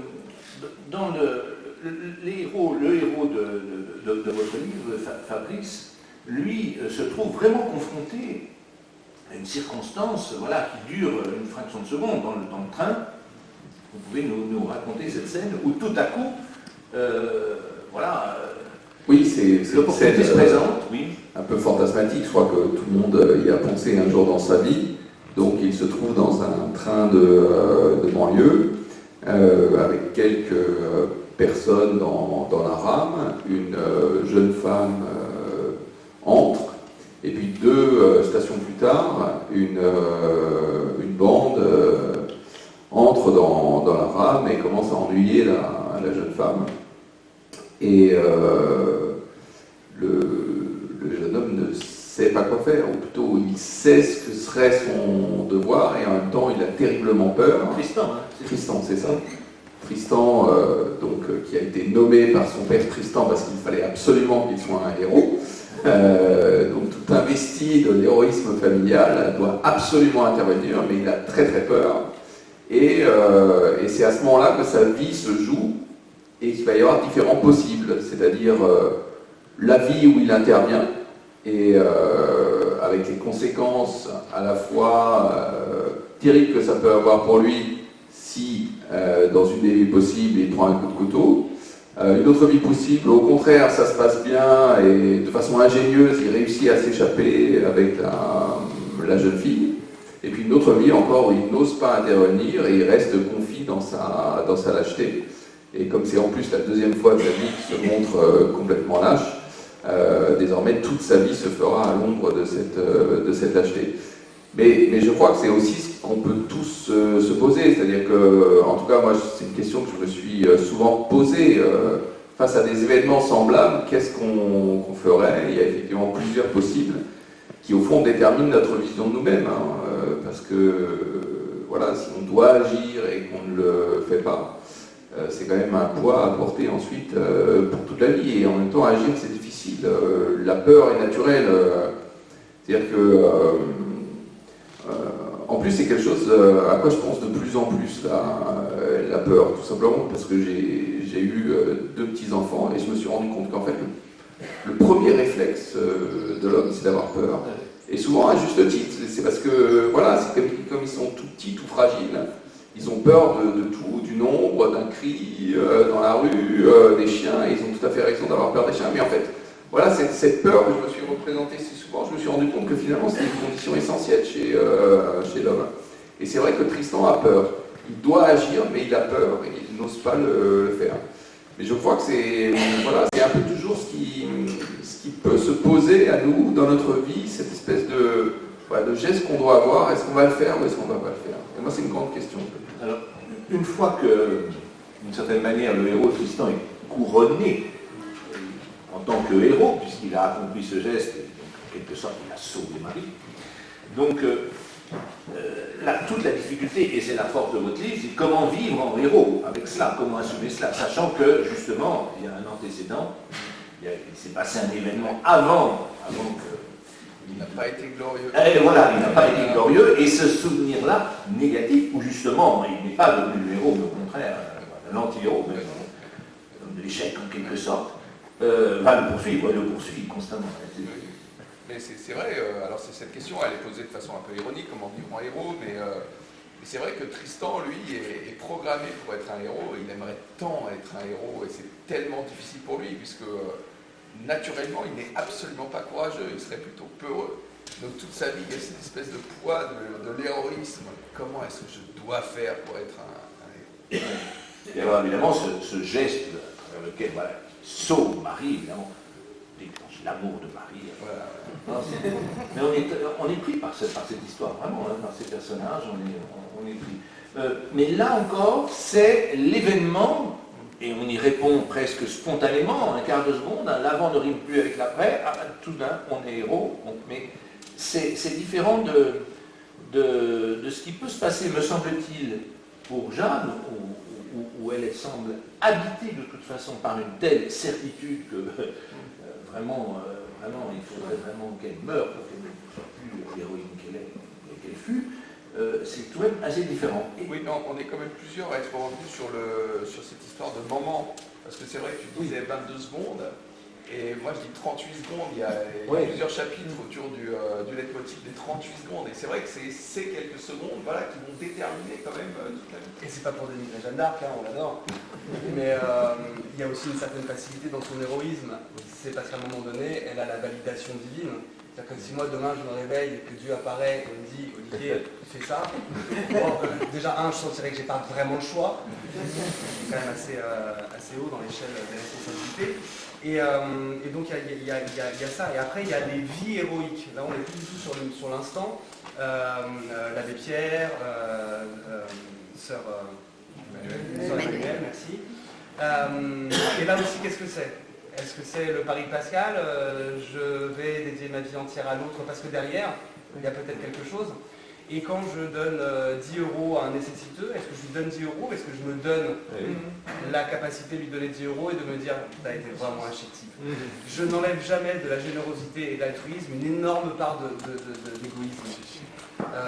héros de votre livre, Fabrice, lui, se trouve vraiment confronté à une circonstance qui dure une fraction de seconde dans le train. Vous pouvez nous raconter cette scène où tout à coup, oui, c'est l'opportunité se présente, oui. Un peu fantasmatique. Je crois que tout le monde y a pensé un jour dans sa vie. Donc il se trouve dans un train de banlieue avec quelques personnes dans la rame. Une jeune femme entre. Et puis 2 stations plus tard, une bande entre dans la rame et commence à ennuyer la jeune femme. Et le jeune homme ne sait pas quoi faire, ou plutôt il sait ce que serait son devoir, et en même temps il a terriblement peur. Tristan, c'est ça. Tristan, qui a été nommé par son père Tristan parce qu'il fallait absolument qu'il soit un héros. Donc tout investi de l'héroïsme familial doit absolument intervenir, mais il a très très peur. Et c'est à ce moment-là que sa vie se joue et qu'il va y avoir différents possibles, c'est-à-dire la vie où il intervient, et avec les conséquences à la fois terribles que ça peut avoir pour lui si, dans une des vies possibles, il prend un coup de couteau. Une autre vie possible, au contraire, ça se passe bien et de façon ingénieuse, il réussit à s'échapper avec la jeune fille. Et puis une autre vie encore où il n'ose pas intervenir et il reste confit dans sa lâcheté. Et comme c'est en plus la deuxième fois de sa vie qu'il se montre complètement lâche, désormais toute sa vie se fera à l'ombre de cette lâcheté. Mais je crois que c'est aussi ce qu'on peut tous se poser, c'est-à-dire que, en tout cas, moi, c'est une question que je me suis souvent posée face à des événements semblables. Qu'est-ce qu'on ferait? Il y a effectivement plusieurs possibles qui, au fond, déterminent notre vision de nous-mêmes, parce que, voilà, si on doit agir et qu'on ne le fait pas, c'est quand même un poids à porter ensuite pour toute la vie. Et en même temps, agir, c'est difficile. La peur est naturelle. C'est-à-dire que en plus, c'est quelque chose à quoi je pense de plus en plus, la peur, tout simplement parce que j'ai eu 2 petits-enfants et je me suis rendu compte qu'en fait, le premier réflexe de l'homme, c'est d'avoir peur. Et souvent, à juste titre, c'est parce que, voilà, c'est comme ils sont tout petits, tout fragiles, ils ont peur de tout, du nombre, d'un cri dans la rue, des chiens, et ils ont tout à fait raison d'avoir peur des chiens, mais en fait, voilà, cette peur que je me suis représentée si souvent, je me suis rendu compte que finalement c'est une condition essentielle chez l'homme. Et c'est vrai que Tristan a peur. Il doit agir, mais il a peur et il n'ose pas le faire. Mais je crois que c'est un peu toujours ce qui peut se poser à nous dans notre vie, cette espèce de geste qu'on doit avoir. Est-ce qu'on va le faire ou est-ce qu'on ne va pas le faire? Et moi, c'est une grande question. Alors, une fois que, d'une certaine manière, le héros Tristan est couronné, en tant que héros, puisqu'il a accompli ce geste, et donc, en quelque sorte, il a sauvé Marie. Donc, toute la difficulté, et c'est la force de votre livre, c'est comment vivre en héros avec cela, comment assumer cela, sachant que, justement, il y a un antécédent, il s'est passé un événement avant que... Il n'a pas été glorieux. Et voilà, il n'a pas été glorieux, et ce souvenir-là, négatif, où justement, il n'est pas devenu le héros, mais au contraire, l'anti-héros, même, de l'échec en quelque sorte, va le poursuit constamment. Mais c'est vrai, alors cette question, elle est posée de façon un peu ironique, comment vivre en héros, mais c'est vrai que Tristan, lui, est programmé pour être un héros, il aimerait tant être un héros, et c'est tellement difficile pour lui, puisque naturellement, il n'est absolument pas courageux, il serait plutôt peureux. Donc toute sa vie, il y a cette espèce de poids de l'héroïsme. Comment est-ce que je dois faire pour être un héros? Et alors évidemment, ce geste à travers lequel il sauve Marie, évidemment, déclenche l'amour de Marie. Voilà. Mais on est pris par cette histoire, vraiment, hein, par ces personnages, on est pris. Mais là encore, c'est l'événement, et on y répond presque spontanément, en un quart de seconde, hein, l'avant ne rime plus avec l'après, tout d'un, on est héros, mais c'est différent de ce qui peut se passer, me semble-t-il, pour Jeanne, où elle semble habitée de toute façon par une telle certitude que vraiment, il faudrait vraiment qu'elle meure pour qu'elle ne soit plus l'héroïne qu'elle fut. C'est tout de même assez différent. Oui, mais on est quand même plusieurs à être revenus sur cette histoire de moment. Parce que c'est vrai que tu disais 22 secondes, et moi je dis 38 secondes. Il y a plusieurs chapitres autour du leitmotiv des 38 secondes. Et c'est vrai que c'est ces quelques secondes qui vont déterminer quand même toute la vie. Et c'est pas pour dénigrer Jeanne d'Arc, on l'adore. Mais il y a aussi une certaine facilité dans son héroïsme. C'est parce qu'à un moment donné, elle a la validation divine. C'est-à-dire que si moi demain je me réveille et que Dieu apparaît et me dit Olivier, fais ça, déjà je sentirais que j'ai pas vraiment le choix. C'est quand même assez haut dans l'échelle des responsabilités. Et donc il y a ça. Et après il y a les vies héroïques. Là on n'est plus du tout sur l'instant. L'abbé Pierre, sœur Emmanuel, merci. Et là aussi qu'est-ce que c'est? Est-ce que c'est le pari de Pascal, je vais dédier ma vie entière à l'autre parce que derrière, il y a peut-être quelque chose. Et quand je donne 10 € à un nécessiteux, est-ce que je lui donne 10 €? Est-ce que je me donne la capacité de lui donner 10 € et de me dire tu as été vraiment un chétif? Je n'enlève jamais de la générosité et de l'altruisme une énorme part d'égoïsme.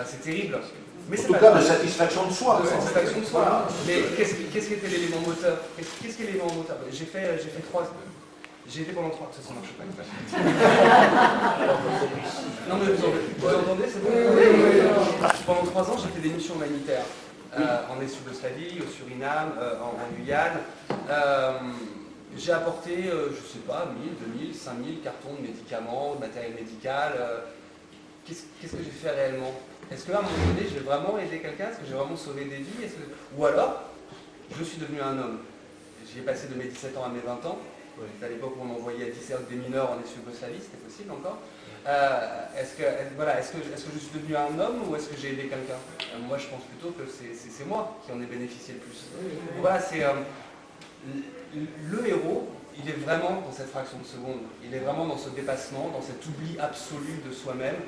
C'est terrible. Mais en tout cas, de satisfaction de soi. De satisfaction de soi. Mais qu'est-ce qui était l'élément moteur? Qu'est-ce qui est l'élément moteur? J'ai fait 3... J'ai été pendant 3... Ça marche pas. Non mais vous entendez, c'est bon? Oui. Pendant 3 ans, j'ai fait des missions humanitaires. En ex-Yougoslavie, au Suriname, en Guyane. J'ai apporté, je sais pas, 1000, 2000, 5000 cartons de médicaments, de matériel médical. Qu'est-ce que j'ai fait réellement? Est-ce qu'à un moment donné, j'ai vraiment aidé quelqu'un? Est-ce que j'ai vraiment sauvé des vies? Ou alors, je suis devenu un homme. J'ai passé de mes 17 ans à mes 20 ans. C'est à l'époque où on envoyait à disserter des mineurs en ex-Yougoslavie, c'était possible encore. Est-ce que je suis devenu un homme ou est-ce que j'ai aidé quelqu'un? Moi, je pense plutôt que c'est moi qui en ai bénéficié le plus. Voilà, c'est le héros. Il est vraiment dans cette fraction de seconde. Il est vraiment dans ce dépassement, dans cet oubli absolu de soi-même.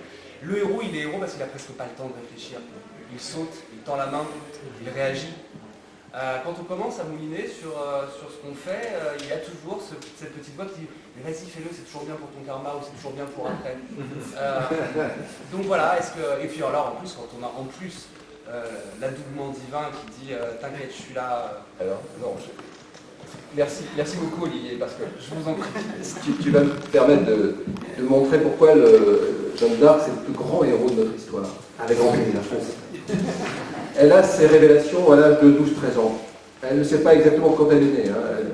Le héros, il est héros parce qu'il n'a presque pas le temps de réfléchir. Il saute, il tend la main, il réagit. Quand on commence à mouliner sur ce qu'on fait, il y a toujours cette petite voix qui dit « Mais vas-y, fais-le, c'est toujours bien pour ton karma ou c'est toujours bien pour après. » Donc voilà, et puis alors en plus, quand on a en plus l'adoubement divin qui dit « T'inquiète, je suis là. » Alors, non, Merci beaucoup Olivier, parce que je vous en prie. Tu vas me permettre de montrer pourquoi Jeanne d'Arc c'est le plus grand héros de notre histoire. Avec grand plaisir. Elle a ses révélations à l'âge de 12-13 ans. Elle ne sait pas exactement quand elle est née.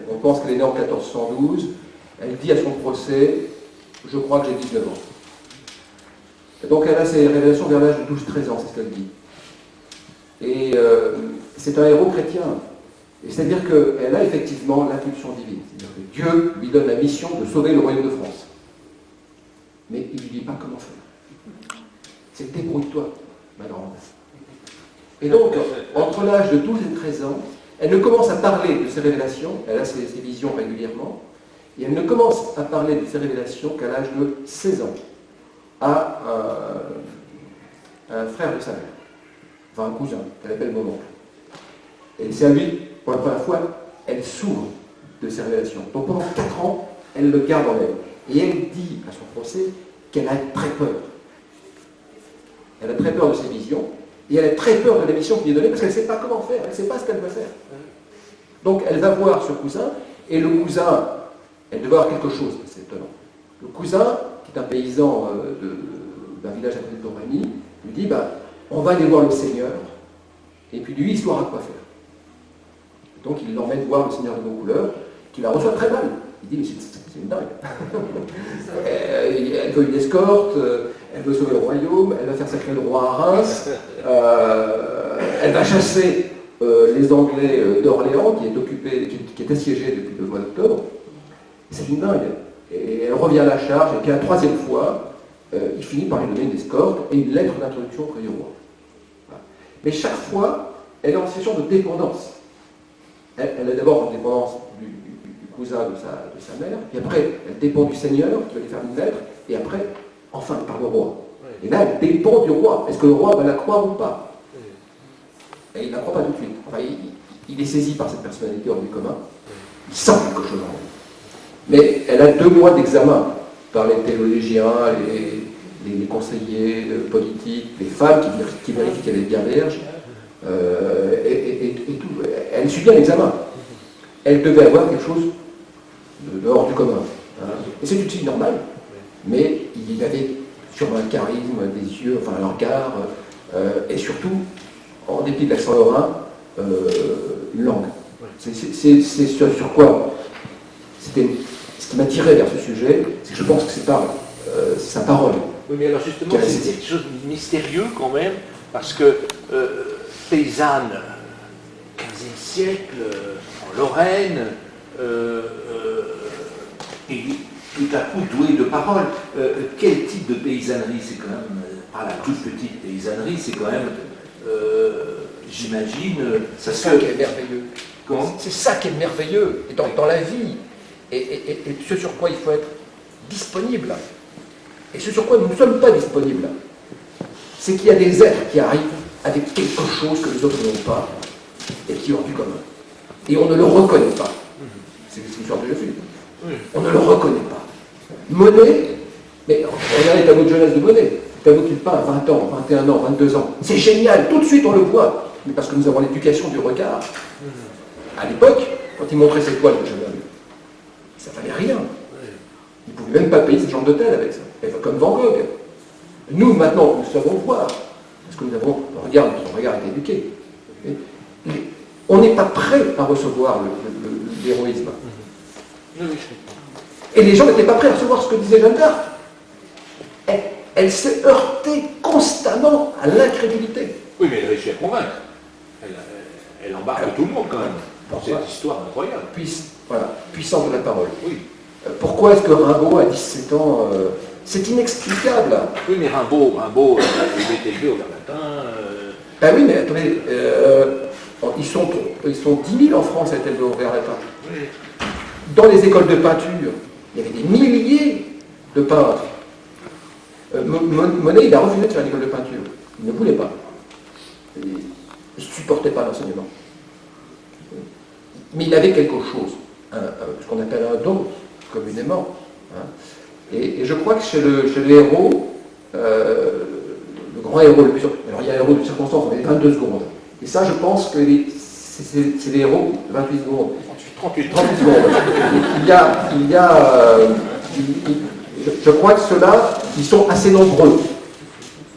On pense qu'elle est née en 1412. Elle dit à son procès, je crois que j'ai 19 ans. Et donc elle a ses révélations vers l'âge de 12-13 ans, c'est ce qu'elle dit. Et c'est un héros chrétien. C'est-à-dire qu'elle a effectivement l'impulsion divine. C'est-à-dire que Dieu lui donne la mission de sauver le royaume de France. Mais il ne lui dit pas comment faire. C'est débrouille-toi, ma grande. Et donc, entre l'âge de 12 et 13 ans, elle ne commence à parler de ses révélations, elle a ses visions régulièrement, Et elle ne commence à parler de ses révélations qu'à l'âge de 16 ans, à un frère de sa mère, enfin un cousin, qu'elle appelle mon oncle. Et c'est à lui, pour la première fois, elle s'ouvre de ses révélations. Donc pendant 4 ans, elle le garde en elle. Et elle dit à son procès qu'elle a très peur. Elle a très peur de ses visions, et elle a très peur de la mission qui lui est donnée, parce qu'elle ne sait pas comment faire, elle ne sait pas ce qu'elle va faire. Donc elle va voir ce cousin, et le cousin, elle devait avoir quelque chose, c'est étonnant. Le cousin, qui est un paysan d'un village à côté de Domremy, lui dit, on va aller voir le Seigneur, et puis lui, il saura quoi faire. Donc il l'emmène voir le Seigneur de Vaucouleurs, qui la reçoit très mal. Il dit, mais c'est une dingue. Elle veut une escorte, elle veut sauver le royaume, elle va faire sacrer le roi à Reims, elle va chasser les Anglais d'Orléans, qui est assiégé depuis le mois d'octobre. C'est une dingue. Et elle revient à la charge, et puis la 3e fois, il finit par lui donner une escorte et une lettre d'introduction auprès du roi. Voilà. Mais chaque fois, elle est en situation de dépendance. Elle est d'abord en dépendance du cousin de sa mère, puis après, elle dépend du Seigneur, qui va lui faire une lettre, et après, enfin, par le roi. Et là, elle dépend du roi. Est-ce que le roi va la croire ou pas? Et il ne la croit pas tout de suite. Enfin, il est saisi par cette personnalité hors du commun. Il sent quelque chose en elle. Mais elle a 2 mois d'examen par les théologiens, les conseillers politiques, les femmes qui vérifient qu'elle est bien vierge, et tout. Elle subit un examen. Elle devait avoir quelque chose de hors du commun. Hein. Et c'est une fille normale, mais il avait sûrement un charisme, des yeux, enfin un regard, et surtout, en dépit de l'accent lorrain, une langue. C'est sur quoi c'était ce qui m'a tiré vers ce sujet, c'est que je pense que c'est par sa parole. Oui, mais alors justement, c'est quelque chose de mystérieux quand même, parce que paysanne, 15e siècle, en Lorraine, et tout à coup douée de parole. Quel type de paysannerie? C'est quand même, pas la toute petite paysannerie, c'est quand même, j'imagine... C'est ça qui est merveilleux. Comment? C'est ça qui est merveilleux dans la vie. Et ce sur quoi il faut être disponible. Et ce sur quoi nous ne sommes pas disponibles, c'est qu'il y a des êtres qui arrivent avec quelque chose que les autres n'ont pas et qui ont du commun. Et on ne le reconnaît pas. C'est l'histoire de Jésus. On ne le reconnaît pas. Monet, mais regardez les tableaux de jeunesse de Monet. Le tableau qu'il peint à 20 ans, 21 ans, 22 ans. C'est génial, tout de suite on le voit. Mais parce que nous avons l'éducation du regard. À l'époque, quand il montrait ses toiles de jeune homme, ça ne valait rien. Il ne pouvait même pas payer ce genre d'hôtel avec ça. Comme Van Gogh. Nous, maintenant, nous savons voir. Parce que nous avons un regard, notre regard est éduqué. On n'est pas prêt à recevoir l'héroïsme. Et les gens n'étaient pas prêts à recevoir ce que disait Jeanne d'Arc. Elle s'est heurtée constamment à l'incrédulité. Oui, mais elle réussit à convaincre. Elle embarque tout le monde quand même dans cette histoire incroyable. Puissance de la parole. Oui. Pourquoi est-ce que Rimbaud, à 17 ans, c'est inexplicable? Oui, mais Rimbaud, il est élevé au Verlatin. Ben oui, mais attendez, ils sont 10 000 en France à être élevés au Verlatin. Oui. Dans les écoles de peinture, il y avait des milliers de peintres. Monet, il a refusé de faire une école de peinture. Il ne voulait pas. Il ne supportait pas l'enseignement. Mais il avait quelque chose, ce qu'on appelle un don, communément. Hein. Et je crois que chez le héros, le grand héros le plus... Alors il y a un héros de circonstance, on avait 22 secondes. Et ça, je pense que c'est des héros de 28 secondes. 38 secondes. Je crois que ceux-là, ils sont assez nombreux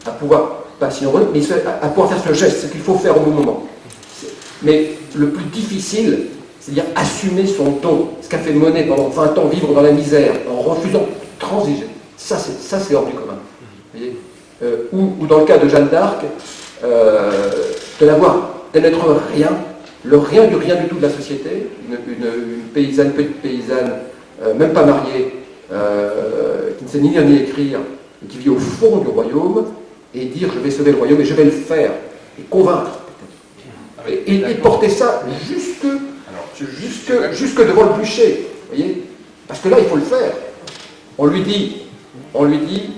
à pouvoir, pas si nombreux, mais à pouvoir faire ce geste, ce qu'il faut faire au bon moment. Mais le plus difficile, c'est-à-dire assumer son don, ce qu'a fait Monet pendant 20 ans, vivre dans la misère, en refusant de transiger. Ça, c'est hors du commun. Vous voyez, ou dans le cas de Jeanne d'Arc, de n'être rien, le rien du tout de la société, une paysanne, petite paysanne, même pas mariée, qui ne sait ni lire ni écrire, et qui vit au fond du royaume, et dire je vais sauver le royaume et je vais le faire, et convaincre. Et porter ça jusque devant le bûcher, vous voyez, Parce que là, il faut le faire. On lui dit,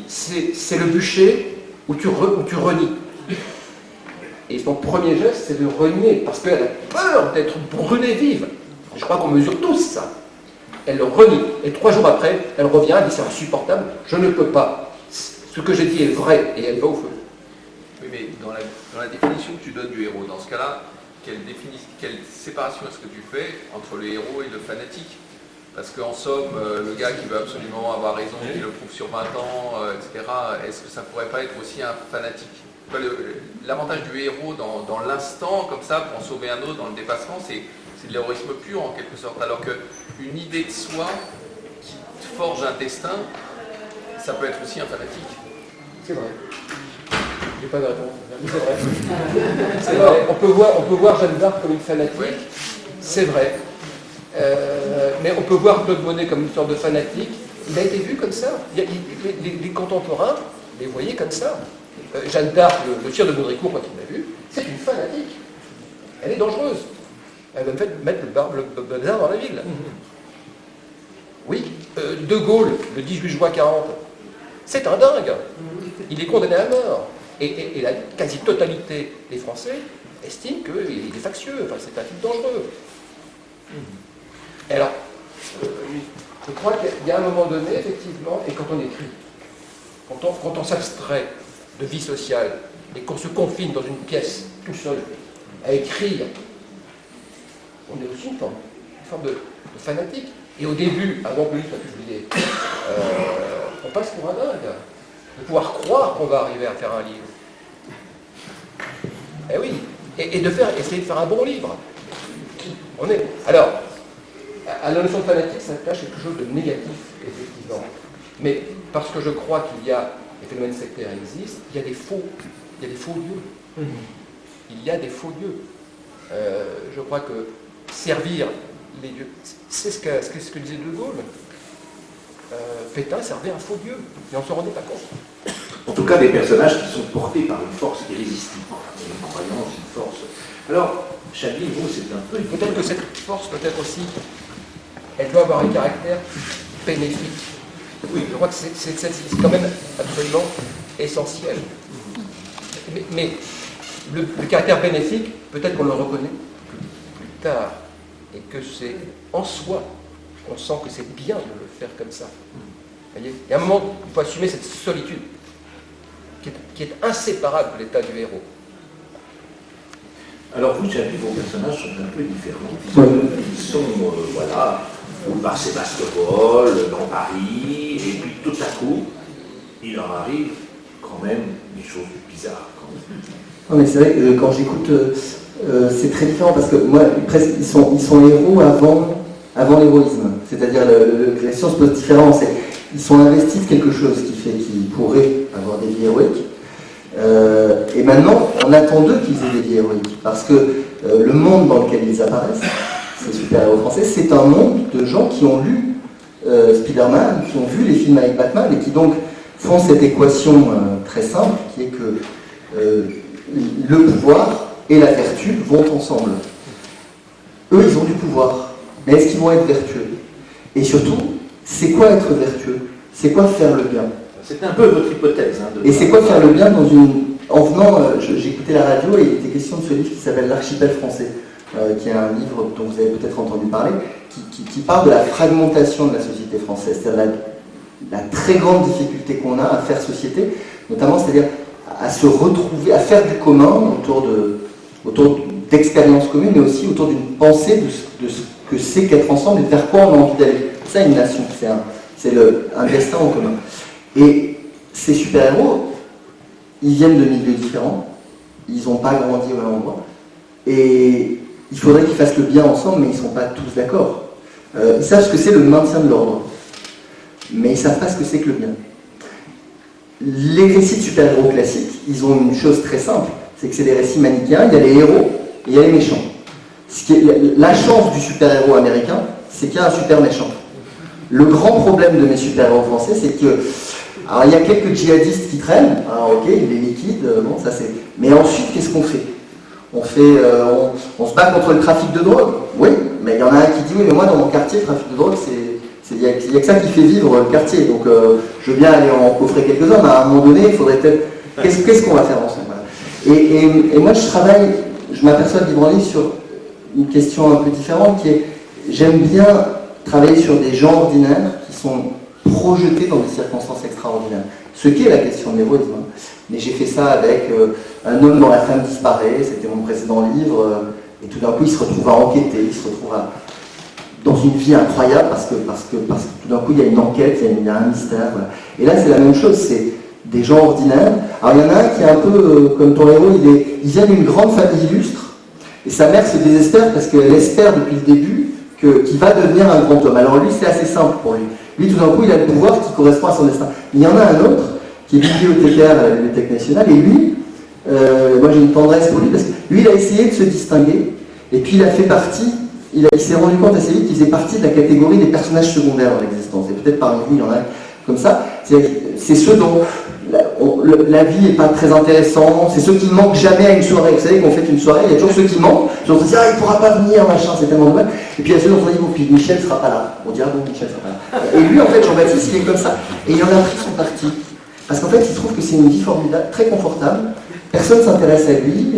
c'est le bûcher où tu renies. Et son premier geste, c'est de renier, parce qu'elle a peur d'être brûlée vive. Je crois qu'on mesure tous ça. Elle le renie. Et 3 jours après, elle revient, elle dit c'est insupportable, je ne peux pas. Ce que j'ai dit est vrai, et elle va au feu. Oui, mais dans la définition que tu donnes du héros, dans ce cas-là, quelle séparation est-ce que tu fais entre le héros et le fanatique? Parce qu'en somme, le gars qui veut absolument avoir raison, qui le prouve sur 20 ans, etc., est-ce que ça pourrait pas être aussi un fanatique? L'avantage du héros dans l'instant, comme ça, pour en sauver un autre, dans le dépassement, c'est de l'héroïsme pur en quelque sorte. Alors qu'une idée de soi qui forge un destin, ça peut être aussi un fanatique. C'est vrai. J'ai pas de réponse. C'est vrai. C'est vrai. On peut voir Jeanne d'Arc comme une fanatique. Oui. C'est vrai. Mais on peut voir Claude Monet comme une sorte de fanatique. Il a été vu comme ça. Les contemporains les voyaient comme ça. Jeanne d'Arc, le tir de Baudricourt, quand il l'a vu, c'est une fanatique. Elle est dangereuse. Elle va mettre le bazar dans la ville. Oui, De Gaulle, le 18 juin 40, c'est un dingue. Il est condamné à mort. Et la quasi-totalité des Français estiment qu'il est factieux, enfin, c'est un type dangereux. Et alors, je crois qu'il y a un moment donné, effectivement, et quand on écrit, quand on s'abstrait de vie sociale et qu'on se confine dans une pièce tout seul à écrire, on est aussi une forme de fanatique. Et au début, avant que le livre soit publié, on passe pour un dingue de pouvoir croire qu'on va arriver à faire un livre. Eh oui, et essayer de faire un bon livre. Alors, à la notion de fanatique, ça attache quelque chose de négatif, effectivement. Mais parce que je crois qu'il y a, les phénomènes sectaires existent, il y a des faux dieux. Il y a des faux dieux. Je crois que servir les dieux, c'est ce que disait De Gaulle. Pétain servait un faux dieu, et on ne se rendait pas compte. En tout cas, des personnages qui sont portés par une force irrésistible, une croyance, une force. Alors, Chablis, vous, c'est un peu... Peut-être que cette force, peut-être aussi, elle doit avoir un caractère bénéfique. Oui, je crois que c'est quand même absolument essentiel. Mais le caractère bénéfique, peut-être qu'on le reconnaît plus tard, et que c'est en soi qu'on sent que c'est bien de le faire comme ça. Vous voyez, il y a un moment où il faut assumer cette solitude qui est inséparable de l'état du héros. Alors vous, Chablis, vos personnages sont un peu différents. Ils sont, voilà, par Sébastopol, dans Paris, et puis tout à coup, il leur arrive quand même des choses bizarres. Non, mais c'est vrai que quand j'écoute, c'est très différent parce que moi, presque, ils sont héros avant l'héroïsme. C'est-à-dire, la question se pose différemment. Ils sont investis de quelque chose qui pourrait avoir des vies héroïques. Et maintenant, on attend d'eux qu'ils aient des vies héroïques. Parce que le monde dans lequel ils apparaissent, ces super-héros français, c'est un monde de gens qui ont lu Spider-Man, qui ont vu les films avec Batman, et qui donc font cette équation très simple, qui est que le pouvoir et la vertu vont ensemble. Eux, ils ont du pouvoir, mais est-ce qu'ils vont être vertueux? Et surtout, c'est quoi être vertueux? C'est quoi faire le bien? C'est un peu votre hypothèse. Et c'est quoi faire le bien en venant, j'écoutais la radio et il était question de ce livre qui s'appelle L'Archipel français, qui est un livre dont vous avez peut-être entendu parler, qui parle de la fragmentation de la société française, c'est-à-dire la très grande difficulté qu'on a à faire société, notamment, c'est-à-dire à se retrouver, à faire du commun autour d'expériences communes, mais aussi autour d'une pensée de ce que c'est qu'être ensemble et vers quoi on a envie d'aller. C'est ça une nation, c'est un destin en commun. Et ces super-héros, ils viennent de milieux différents, ils n'ont pas grandi au même endroit, et il faudrait qu'ils fassent le bien ensemble, mais ils ne sont pas tous d'accord. Ils savent ce que c'est le maintien de l'ordre, mais ils ne savent pas ce que c'est que le bien. Les récits de super-héros classiques, ils ont une chose très simple, c'est que c'est des récits manichéens, il y a les héros et il y a les méchants. La chance du super-héros américain, c'est qu'il y a un super méchant. Le grand problème de mes super-héros français, c'est que alors, il y a quelques djihadistes qui traînent, alors ok, il est liquide, bon, ça c'est... Mais ensuite, qu'est-ce qu'on fait? On se bat contre le trafic de drogue. Oui, mais il y en a un qui dit, oui, mais moi dans mon quartier, le trafic de drogue, Il n'y a que ça qui fait vivre le quartier. Donc je veux bien aller en coffrer quelques-uns, mais à un moment donné, il faudrait peut-être... Qu'est-ce qu'on va faire ensemble, voilà. Et moi, je m'aperçois de vivre en livre sur une question un peu différente, qui est, j'aime bien travailler sur des gens ordinaires qui sont projetés dans des circonstances extraordinaires. Ce qu'est la question de l'héroïsme. Mais j'ai fait ça avec un homme dont la femme disparaît, c'était mon précédent livre, et tout d'un coup, il se retrouve à enquêter, il se retrouve dans une vie incroyable parce que tout d'un coup il y a une enquête, il y a un mystère. Voilà. Et là c'est la même chose, c'est des gens ordinaires. Alors il y en a un qui est un peu comme ton héros, il vient d'une grande famille illustre et sa mère se désespère parce qu'elle espère depuis le début qu'il va devenir un grand homme. Alors lui c'est assez simple pour lui. Lui tout d'un coup il a le pouvoir qui correspond à son destin. Mais il y en a un autre qui est bibliothécaire à la Bibliothèque nationale et lui, moi j'ai une tendresse pour lui parce que lui il a essayé de se distinguer et puis il a fait partie. Il s'est rendu compte assez vite qu'il faisait partie de la catégorie des personnages secondaires dans l'existence. Et peut-être parmi vous, il y en a comme ça. C'est ceux dont la vie n'est pas très intéressante. C'est ceux qui ne manquent jamais à une soirée. Vous savez qu'on fait une soirée, il y a toujours ceux qui manquent. On se dit, ah, il ne pourra pas venir, machin, c'est tellement dommage. Et puis il y a ceux dont on dit, bon, puis Michel ne sera pas là. On dira, bon, Michel ne sera pas là. Et lui, en fait, Jean-Baptiste, il est comme ça. Et il en a pris son parti. Parce qu'en fait, il trouve que c'est une vie formidable, très confortable. Personne ne s'intéresse à lui,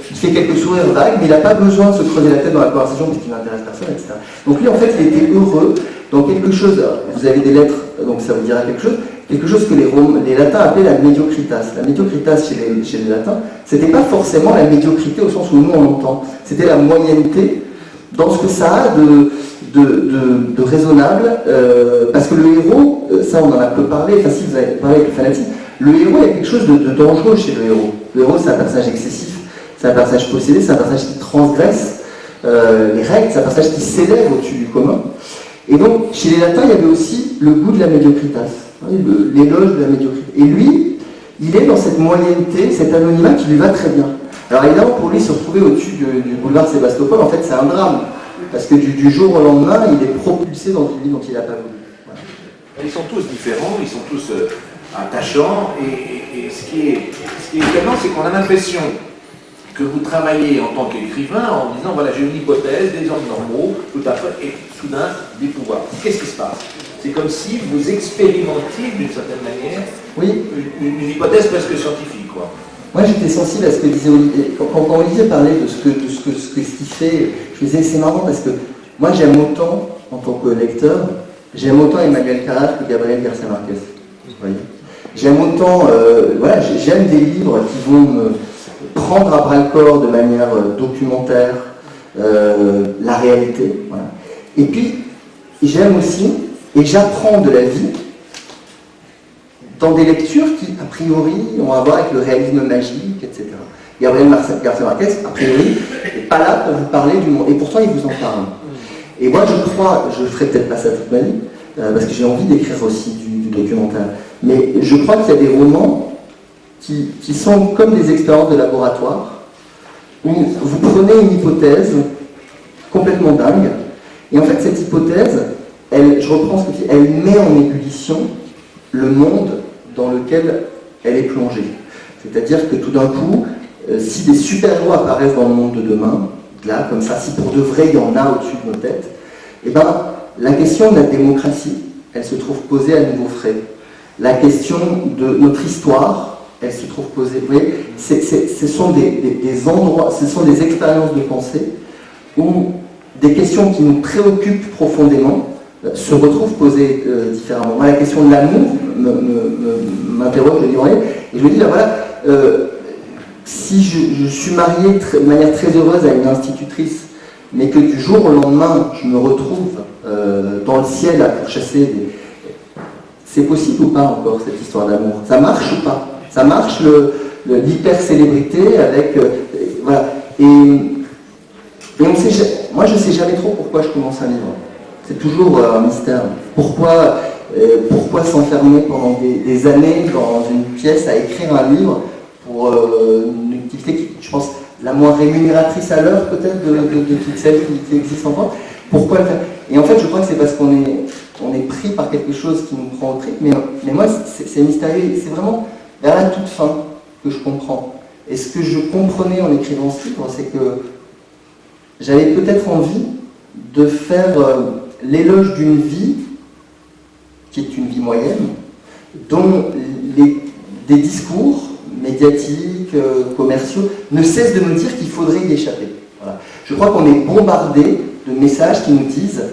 il fait quelques sourires vagues, mais il n'a pas besoin de se creuser la tête dans la conversation parce qu'il n'intéresse personne, etc. Donc lui, en fait, il était heureux dans quelque chose, vous avez des lettres, donc ça vous dira quelque chose que les latins appelaient la médiocritas. La médiocritas chez les latins, c'était pas forcément la médiocrité au sens où nous on l'entend, c'était la moyenneté dans ce que ça a de raisonnable, parce que le héros, ça on en a peu parlé, enfin si vous avez parlé avec le fanatisme, le héros, il y a quelque chose de dangereux chez le héros. Le héros, c'est un personnage excessif, c'est un personnage possédé, c'est un personnage qui transgresse les règles, c'est un personnage qui s'élève au-dessus du commun. Et donc, chez les latins, il y avait aussi le goût de la médiocritas, l'éloge de la médiocrité. Et lui, il est dans cette moyenneté, cet anonymat qui lui va très bien. Alors évidemment, pour lui, se retrouver au-dessus du boulevard Sébastopol, en fait, c'est un drame. Parce que du jour au lendemain, il est propulsé dans une vie dont il n'a pas voulu. Voilà. Ils sont tous différents, ils sont tous attachants, et ce qui est étonnant, c'est qu'on a l'impression que vous travaillez en tant qu'écrivain en disant, voilà, j'ai une hypothèse, des hommes normaux, tout à fait, et soudain, des pouvoirs. Qu'est-ce qui se passe? C'est comme si vous expérimentiez, d'une certaine manière, une hypothèse presque scientifique, quoi. Moi, j'étais sensible à ce que disait Olivier. Quand Olivier parlait de ce qu'il fait, je me disais, c'est marrant parce que moi, j'aime autant, en tant que lecteur, j'aime autant Emmanuel Carrère que Gabriel Garcia Marquez. Vous voyez, j'aime autant, j'aime des livres qui vont me prendre à bras-le-corps de manière documentaire la réalité. Voilà. Et puis, j'aime aussi, et j'apprends de la vie, dans des lectures qui, a priori, ont à voir avec le réalisme magique, etc. Gabriel Garcia Marquez, a priori, n'est pas là pour vous parler du monde, et pourtant il vous en parle. Et moi je crois, je ne ferai peut-être pas ça toute ma vie, parce que j'ai envie d'écrire aussi du documentaire, mais je crois qu'il y a des romans qui sont comme des expériences de laboratoire, où vous prenez une hypothèse complètement dingue, et en fait cette hypothèse, je reprends ce que tu dis, elle met en ébullition le monde dans lequel elle est plongée. C'est-à-dire que tout d'un coup, si des super-héros apparaissent dans le monde de demain, là, comme ça, si pour de vrai il y en a au-dessus de nos têtes, eh ben, la question de la démocratie, elle se trouve posée à nouveau frais. La question de notre histoire, elle se trouve posée. Vous voyez, ce sont des endroits, ce sont des expériences de pensée où des questions qui nous préoccupent profondément se retrouvent posées différemment. Moi, la question de l'amour m'interroge le livre, et je me dis, là, voilà, si je suis marié de manière très heureuse à une institutrice, mais que du jour au lendemain, je me retrouve dans le ciel à pourchasser c'est possible ou pas encore cette histoire d'amour? Ça marche ou pas? Ça marche l'hyper-célébrité avec... voilà. Et on sait, moi je ne sais jamais trop pourquoi je commence un livre. C'est toujours un mystère. Pourquoi s'enfermer pendant des années dans une pièce à écrire un livre pour une activité qui, je pense, la moins rémunératrice à l'heure peut-être de toutes celles qui existent en France. Pourquoi le faire? Et en fait, je crois que c'est parce qu'on est pris par quelque chose qui nous prend au trip, mais moi, c'est mystérieux. C'est vraiment vers la toute fin que je comprends. Et ce que je comprenais en écrivant ce livre, c'est que j'avais peut-être envie de faire l'éloge d'une vie moyenne, dont des discours médiatiques, commerciaux, ne cessent de nous dire qu'il faudrait y échapper. Voilà. Je crois qu'on est bombardé de messages qui nous disent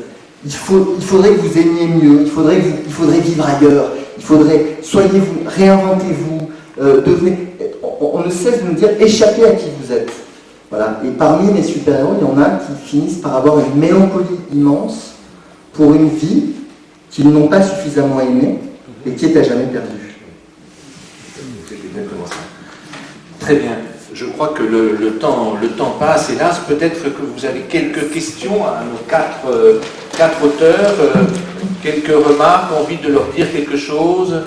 il faudrait que vous aimiez mieux, il faudrait vivre ailleurs, soyez-vous, réinventez-vous, on ne cesse de nous dire échappez à qui vous êtes. Voilà. Et parmi les super-héros, il y en a qui finissent par avoir une mélancolie immense pour une vie qu'ils n'ont pas suffisamment aimée et qui est à jamais perdue. C'est exactement ça. Très bien. Je crois que le temps passe, hélas. Peut-être que vous avez quelques questions à nos quatre auteurs, quelques remarques, envie de leur dire quelque chose.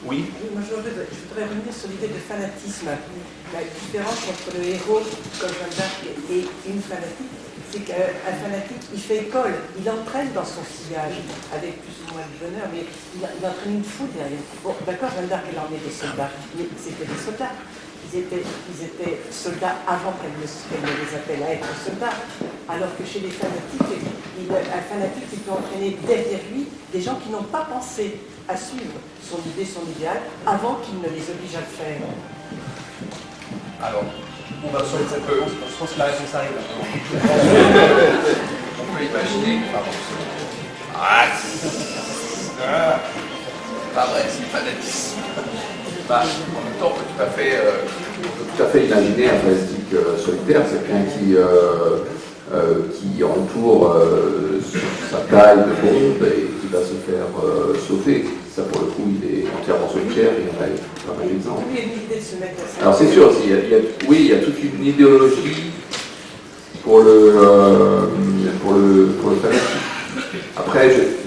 Oui. Moi, je voudrais revenir sur l'idée de fanatisme. La différence entre le héros, comme Jeanne d'Arc, et une fanatique, c'est qu'un fanatique, il fait école, il entraîne dans son sillage, avec plus ou moins de bonheur, mais il entraîne une foule derrière. Bon, d'accord, Jeanne d'Arc, elle emmenait des soldats, mais c'était des soldats. Ils étaient soldats avant qu'elle ne les appelle à être soldats. Alors que chez les fanatiques, un fanatique, il peut entraîner derrière lui des gens qui n'ont pas pensé à suivre son idée, son idéal, avant qu'il ne les oblige à le faire. Alors, on va sur les cette réponse, je pense que la réponse arrive. on peut imaginer. Pardon. Pas vrai, c'est le fanatisme. En même temps, on peut tout à fait imaginer un plastique solitaire, c'est quelqu'un qui entoure sa taille de bombe et qui va se faire sauter. Ça, pour le coup, il est entièrement solitaire, il y en a pas mal d'exemples. Alors c'est sûr, il y a toute une idéologie pour le fanatique. Après,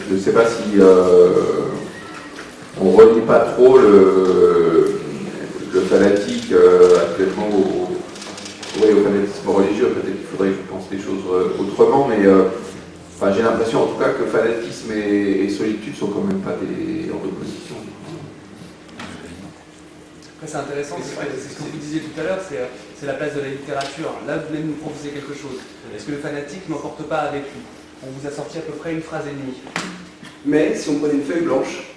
je ne sais pas si on ne relie pas trop le fanatique actuellement au fanatisme religieux. Peut-être qu'il faudrait que je pense les choses autrement, mais j'ai l'impression en tout cas que fanatisme et solitude sont quand même pas en opposition. Après, c'est intéressant, c'est ce que vous disiez tout à l'heure, c'est la place de la littérature. Là, vous venez de nous proposer quelque chose. Est-ce que le fanatique n'emporte pas avec lui? On vous a sorti à peu près une phrase et demie. Mais si on prenait une feuille blanche,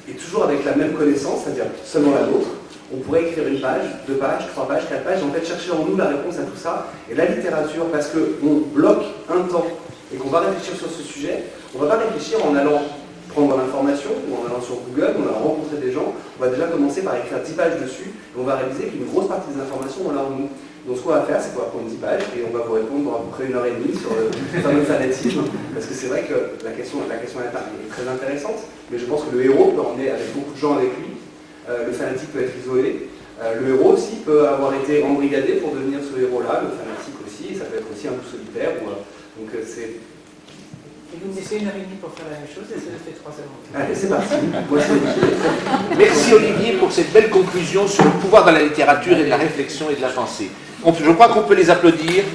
et toujours avec la même connaissance, c'est-à-dire seulement la nôtre, on pourrait écrire une page, 2 pages, 3 pages, 4 pages, en fait chercher en nous la réponse à tout ça. Et la littérature, parce qu'on bloque un temps et qu'on va réfléchir sur ce sujet, on ne va pas réfléchir en allant prendre l'information, ou en allant sur Google, ou en allant rencontrer des gens. On va déjà commencer par écrire 10 pages dessus, et on va réaliser qu'une grosse partie des informations, on l'a en nous. Donc ce qu'on va faire, c'est qu'on va prendre 10 pages, et on va vous répondre dans à peu près 1h30 sur le fameux fanatisme, parce que c'est vrai que la question est très intéressante, mais je pense que le héros peut emmener avec beaucoup de gens avec lui. Le fanatique peut être isolé. Le héros aussi peut avoir été embrigadé pour devenir ce héros-là, le fanatique aussi, et ça peut être aussi un loup solitaire. Donc c'est... Et vous me laissez 1h30 pour faire la même chose, et ça fait 3 heures. Allez, c'est parti. Moi, c'est... Merci Olivier pour cette belle conclusion sur le pouvoir de la littérature et de la réflexion et de la pensée. Je crois qu'on peut les applaudir.